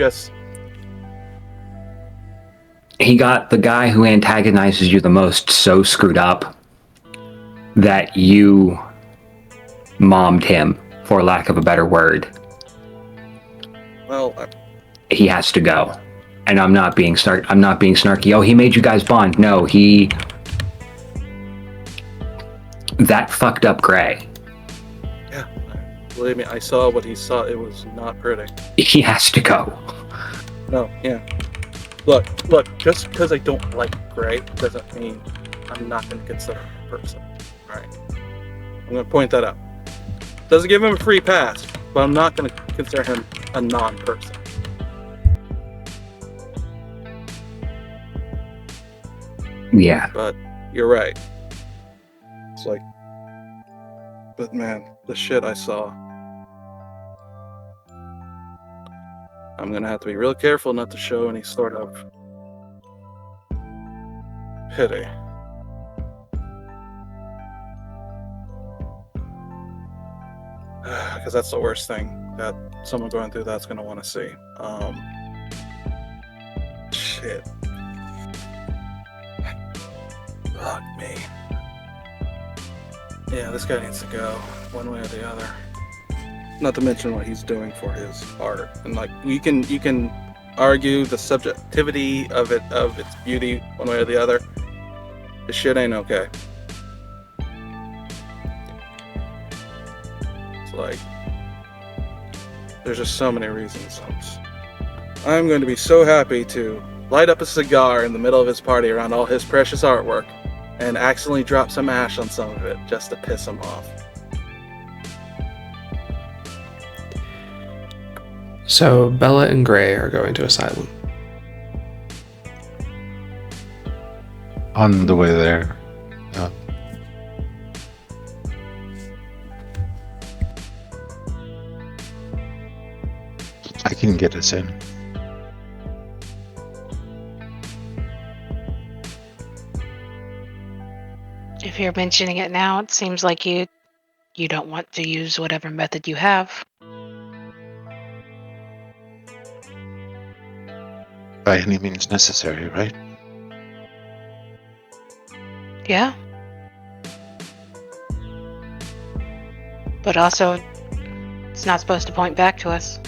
S6: the guy who antagonizes you the most so screwed up that you mommed him, for lack of a better word.
S4: Well,
S6: he has to go. And I'm not being snarky. Oh, he made you guys bond. No, that fucked up Gray.
S4: yeah, believe me, I saw what he saw. It was not pretty.
S6: He has to go.
S4: No, yeah. Look, just because I don't like Gray doesn't mean I'm not going to consider him a person. Alright? I'm going to point that out. Doesn't give him a free pass, but I'm not going to consider him a non-person.
S6: Yeah.
S4: But you're right. It's like, but man, the shit I saw. I'm gonna have to be real careful not to show any sort of pity. Because that's the worst thing that someone going through that's gonna want to see. Shit. Fuck me. Yeah, this guy needs to go one way or the other. Not to mention what he's doing for his art, and like you can argue the subjectivity of its beauty one way or the other. This shit ain't okay. It's like there's just so many reasons. I'm going to be so happy to light up a cigar in the middle of his party around all his precious artwork and accidentally drop some ash on some of it just to piss him off.
S2: So Bella and Gray are going to Asylum.
S5: On the way there. I can get us in.
S3: If you're mentioning it now, it seems like you don't want to use whatever method you have.
S5: By any means necessary, right?
S3: Yeah. But also, it's not supposed to point back to us.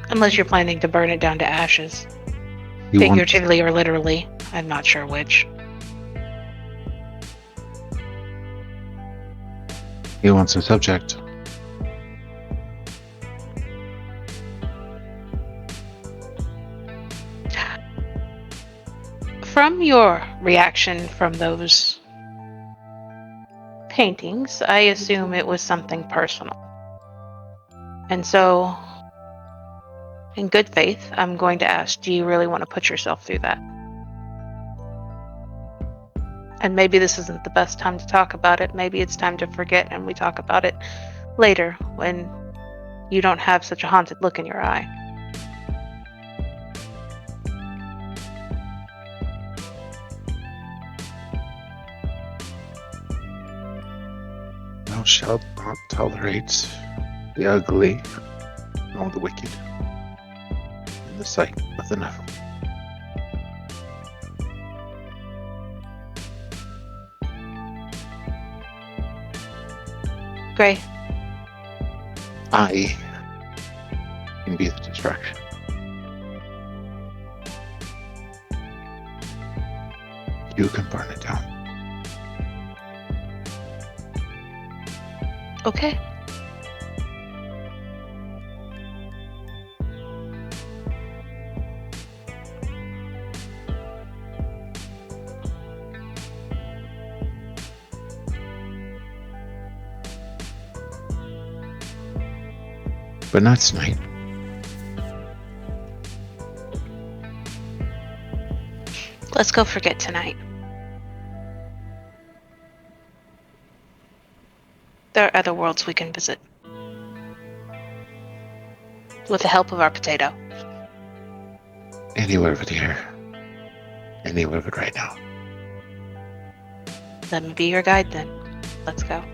S3: Unless you're planning to burn it down to ashes. Figuratively or literally. I'm not sure which.
S5: He wants a subject.
S3: From your reaction from those paintings, I assume it was something personal. And so, in good faith, I'm going to ask, do you really want to put yourself through that? And maybe this isn't the best time to talk about it. Maybe it's time to forget and we talk about it later when you don't have such a haunted look in your eye.
S5: Thou shalt not tolerate the ugly nor the wicked in the sight of the Nephilim.
S3: Gray,
S5: I can be the distraction. You can burn it down.
S3: okay.
S5: but not tonight.
S3: Let's go forget tonight. There are other worlds we can visit. With the help of our potato.
S5: Anywhere but here. Anywhere but right now.
S3: Let me be your guide then. Let's go.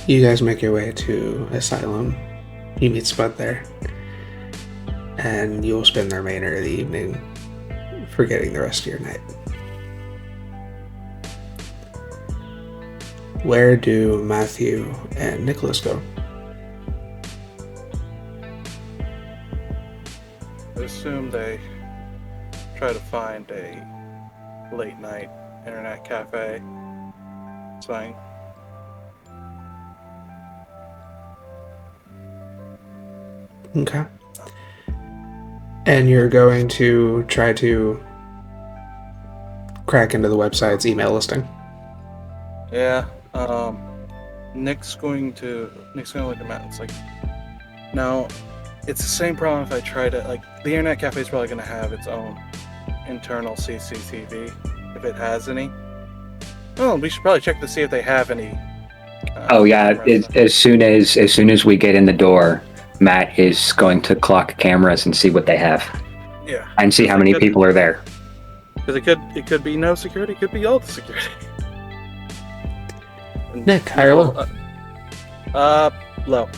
S2: You guys make your way to Asylum. You meet Spud there. And you'll spend the remainder of the evening forgetting the rest of your night. Where do Matthew and Nicholas go?
S4: I assume they try to find a late night internet cafe thing.
S2: Okay. And you're going to try to crack into the website's email listing.
S4: Yeah. Nick's going to look at Matt. It's like, now, it's the same problem if I try to, like, the internet cafe is probably going to have its own internal CCTV, if it has any. Well, we should probably check to see if they have any.
S6: Oh yeah, as soon as we get in the door, Matt is going to clock cameras and see what they have.
S4: Yeah.
S6: And see how many people are there.
S4: Because it could be no security, it could be all the security.
S2: Nick, high or low?
S4: Low.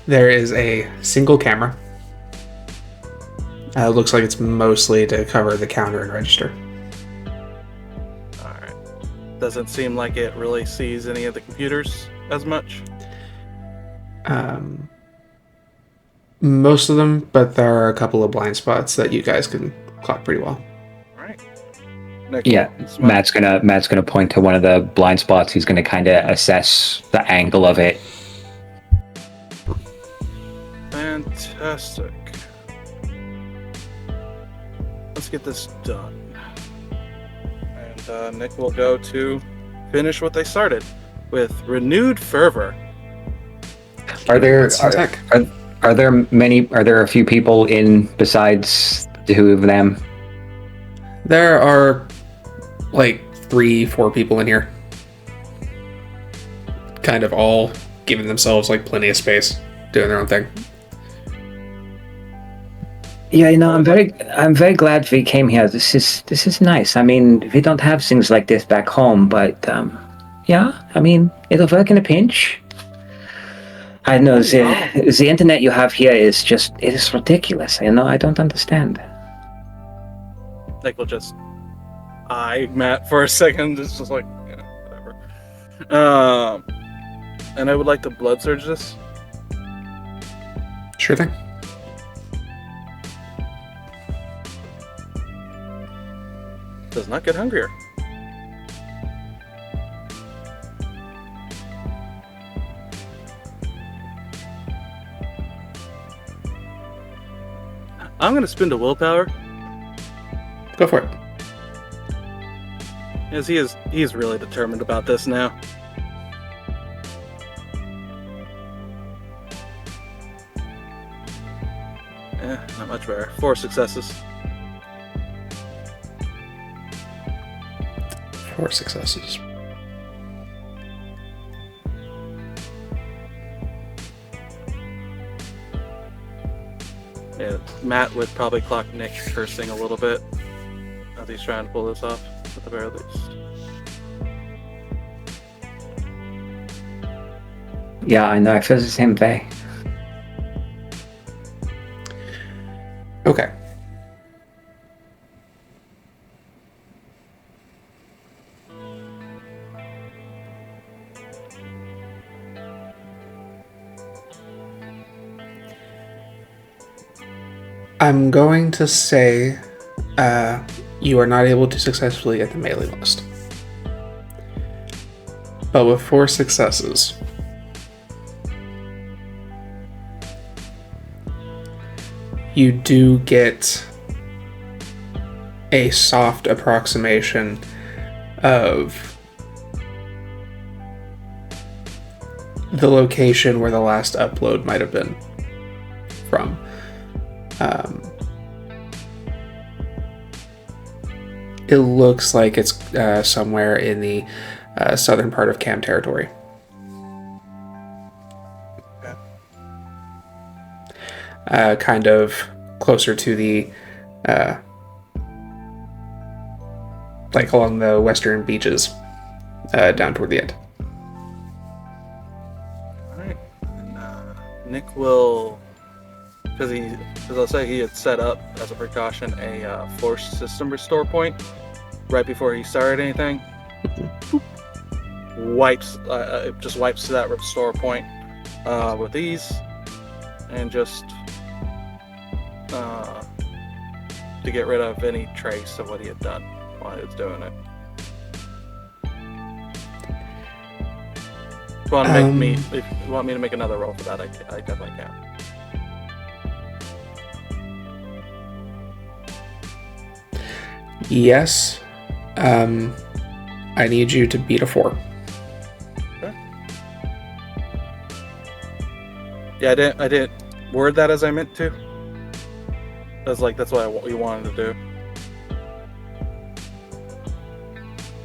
S2: There is a single camera. It looks like it's mostly to cover the counter and register.
S4: Alright. Doesn't seem like it really sees any of the computers as much.
S2: Most of them, but there are a couple of blind spots that you guys can clock pretty well.
S4: Alright. Nick,
S6: Yeah, Matt's gonna point to one of the blind spots. He's gonna kind of assess the angle of it.
S4: Fantastic. Let's get this done. And Nick will go to finish what they started with renewed fervor.
S6: Are there
S2: Tech.
S6: are there a few people in besides the two of them?
S2: There are like 3-4 people in here. Kind of all giving themselves like plenty of space, doing their own thing.
S6: Yeah, you know, I'm very glad we came here. This is nice. I mean, we don't have things like this back home, but yeah, I mean, it'll work in a pinch. I know the internet you have here is ridiculous. You know, I don't understand.
S4: Nick will just eye Matt for a second. It's just like, yeah, whatever. And I would like to blood surge this.
S2: Sure thing.
S4: Does not get hungrier. I'm gonna spend a willpower,
S2: Go for it.
S4: as he is really determined about this now. Not much better. 4 successes.
S2: 4 successes.
S4: Yeah, Matt would probably clock Nick cursing a little bit as he's trying to pull this off, at the very least.
S6: Yeah, I know. I feel the same way.
S2: Okay. I'm going to say you are not able to successfully get the mailing list. But with 4 successes, you do get a soft approximation of the location where the last upload might have been from. It looks like it's somewhere in the southern part of Cam territory. Kind of closer to the like along the western beaches, down toward the end.
S4: Alright. And, Nick will, because I'll say he had set up as a precaution a force system restore point right before he started anything. It just wipes that restore point with ease, and just to get rid of any trace of what he had done while he was doing it. If you want me to make another roll for that, I definitely can.
S2: Yes. I need you to beat a 4.
S4: Okay. Yeah, I didn't word that as I meant to. That's what we wanted to do.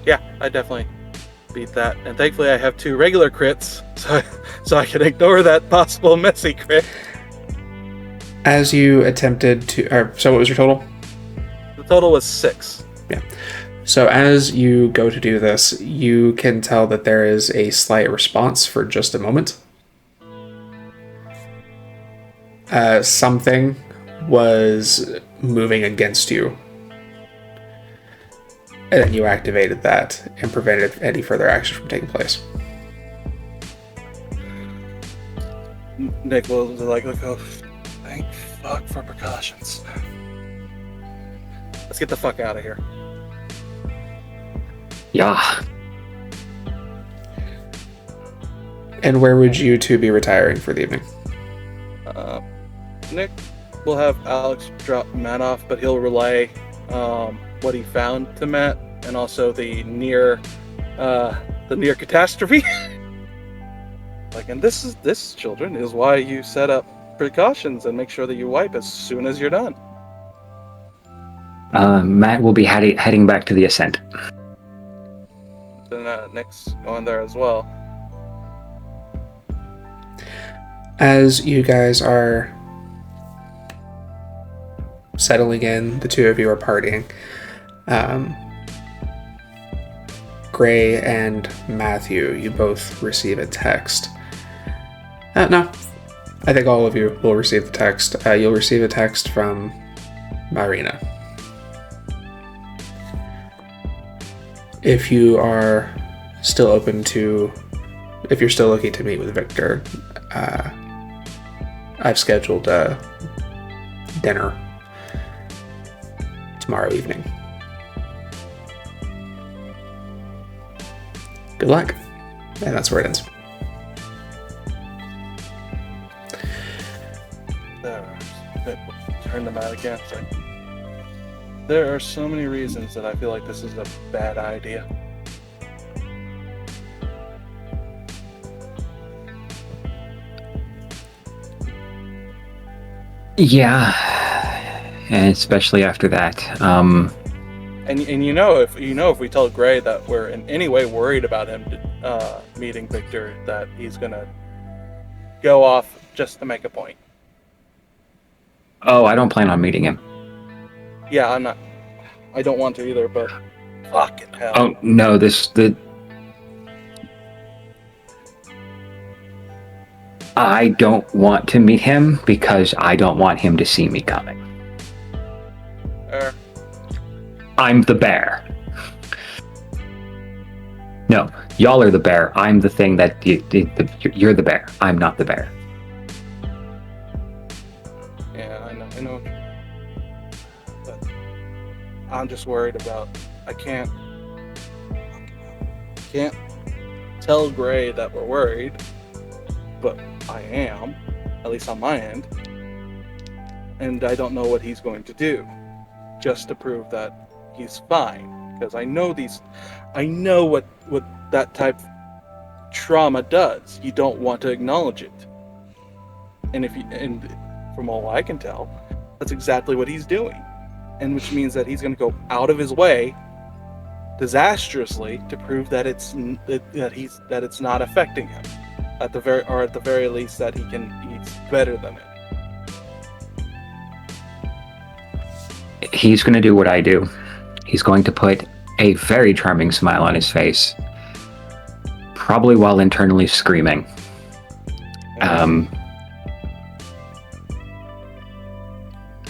S4: Yeah, I definitely beat that, and thankfully I have 2 regular crits, so I can ignore that possible messy crit.
S2: As you attempted to, so what was your total?
S4: The total was 6.
S2: Yeah. So as you go to do this, you can tell that there is a slight response for just a moment. Something was moving against you. And then you activated that and prevented any further action from taking place.
S4: Nick will look, oh, thank fuck for precautions. Let's get the fuck out of here.
S6: Yeah.
S2: And where would you two be retiring for the evening?
S4: Nick will have Alex drop Matt off, but he'll relay what he found to Matt, and also the near catastrophe. And this, children, is why you set up precautions and make sure that you wipe as soon as you're done.
S6: Matt will be heading back to the Ascent.
S4: Then Nick's going there as well.
S2: As you guys are settling in, the two of you are partying. Gray and Matthew, you both receive a text. No, I think all of you will receive the text. You'll receive a text from Marina. If you are still open to, if you're still looking to meet with Viktor, I've scheduled a dinner tomorrow evening. Good luck. And that's where it ends.
S4: Turn them out again. Sorry. There are so many reasons that I feel like this is a bad idea.
S6: Yeah, and especially after that.
S4: And if we tell Gray that we're in any way worried about him meeting Viktor, that he's gonna go off just to make a point.
S6: Oh, I don't plan on meeting him.
S4: Yeah, I'm not. I don't want to either, but fucking hell.
S6: Oh no, I don't want to meet him because I don't want him to see me coming. I'm the bear. No, y'all are the bear. I'm the thing that you're the bear. I'm not the bear.
S4: Yeah, I know. I'm just worried about. I can't tell Gray that we're worried, but I am, at least on my end, and I don't know what he's going to do, just to prove that he's fine. Because I know what that type of trauma does. You don't want to acknowledge it, and from all I can tell, that's exactly what he's doing, and which means that he's going to go out of his way, disastrously, to prove that it's not affecting him, at the very least that he's better than it.
S6: He's going to do what I do. He's going to put a very charming smile on his face, probably while internally screaming.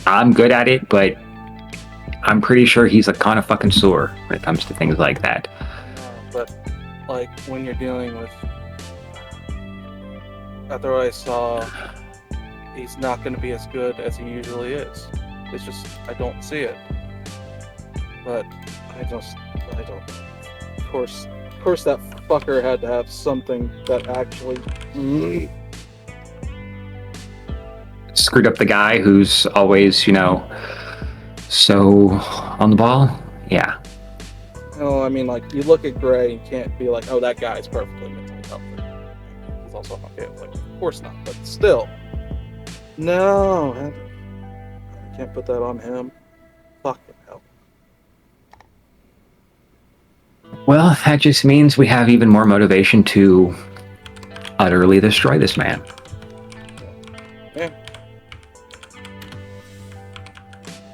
S6: I'm good at it, but I'm pretty sure he's kind of fucking sore when it comes to things like that.
S4: But like when you're dealing with, after what I saw, he's not going to be as good as he usually is. It's just I don't see it. But I don't. Of course, that fucker had to have something that actually
S6: Screwed up the guy who's always, so on the ball. Yeah.
S4: No, I mean, like, you look at Gray, you can't be like, oh, that guy's perfectly mentally healthy. He's also not okay. Like, of course not, but still. No, I can't put that on him. Fucking hell.
S6: Well, that just means we have even more motivation to utterly destroy this man.
S4: Yeah.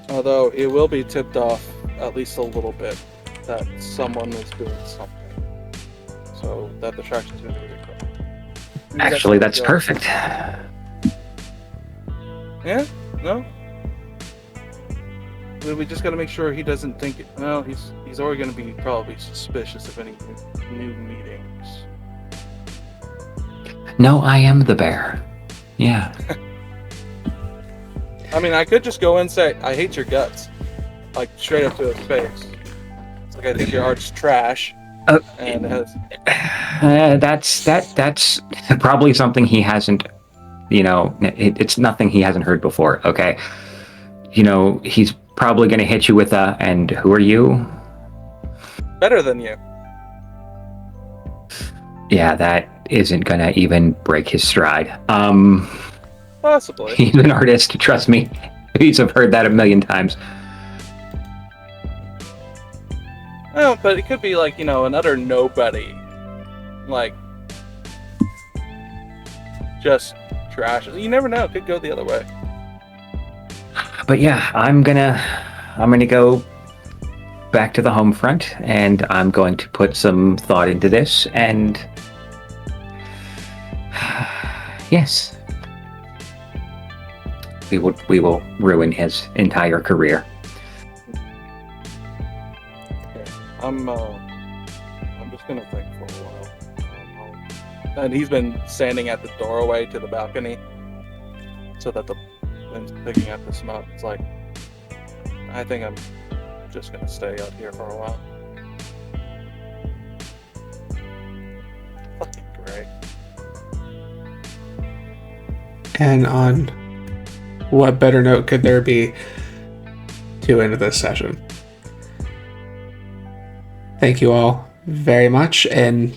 S4: Although it will be tipped off at least a little bit that someone is doing something, so that distraction's going to be good.
S6: Actually, that's perfect.
S4: Yeah? No? We just got to make sure he doesn't think it. Well, he's already going to be probably suspicious of any new meetings.
S6: No, I am the bear. Yeah.
S4: I mean, I could just go and say, I hate your guts. Like, straight up to his face. It's like, I think your art's trash. And it has...
S6: That's probably something he hasn't, it's nothing he hasn't heard before, okay? He's probably going to hit you with and who are you?
S4: Better than you.
S6: Yeah, that isn't going to even break his stride.
S4: Possibly.
S6: He's an artist, trust me. He's heard that a million times.
S4: Oh, but it could be like, an utter nobody. Like, just trash. You never know. It could go the other way.
S6: But yeah, I'm gonna go back to the home front, and I'm going to put some thought into this, and yes. We will ruin his entire career.
S4: Okay. I'm just gonna think for a while. And he's been standing at the doorway to the balcony, so that the wind's picking up the smoke. It's like, I think I'm just gonna stay out here for a while. Fucking great.
S2: And on what better note could there be to end this session? Thank you all very much, and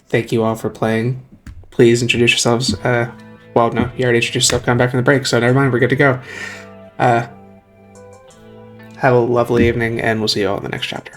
S2: thank you all for playing. Please introduce yourselves. Well, no, you already introduced yourself coming back from the break, so never mind, we're good to go. Have a lovely evening, and we'll see you all in the next chapter.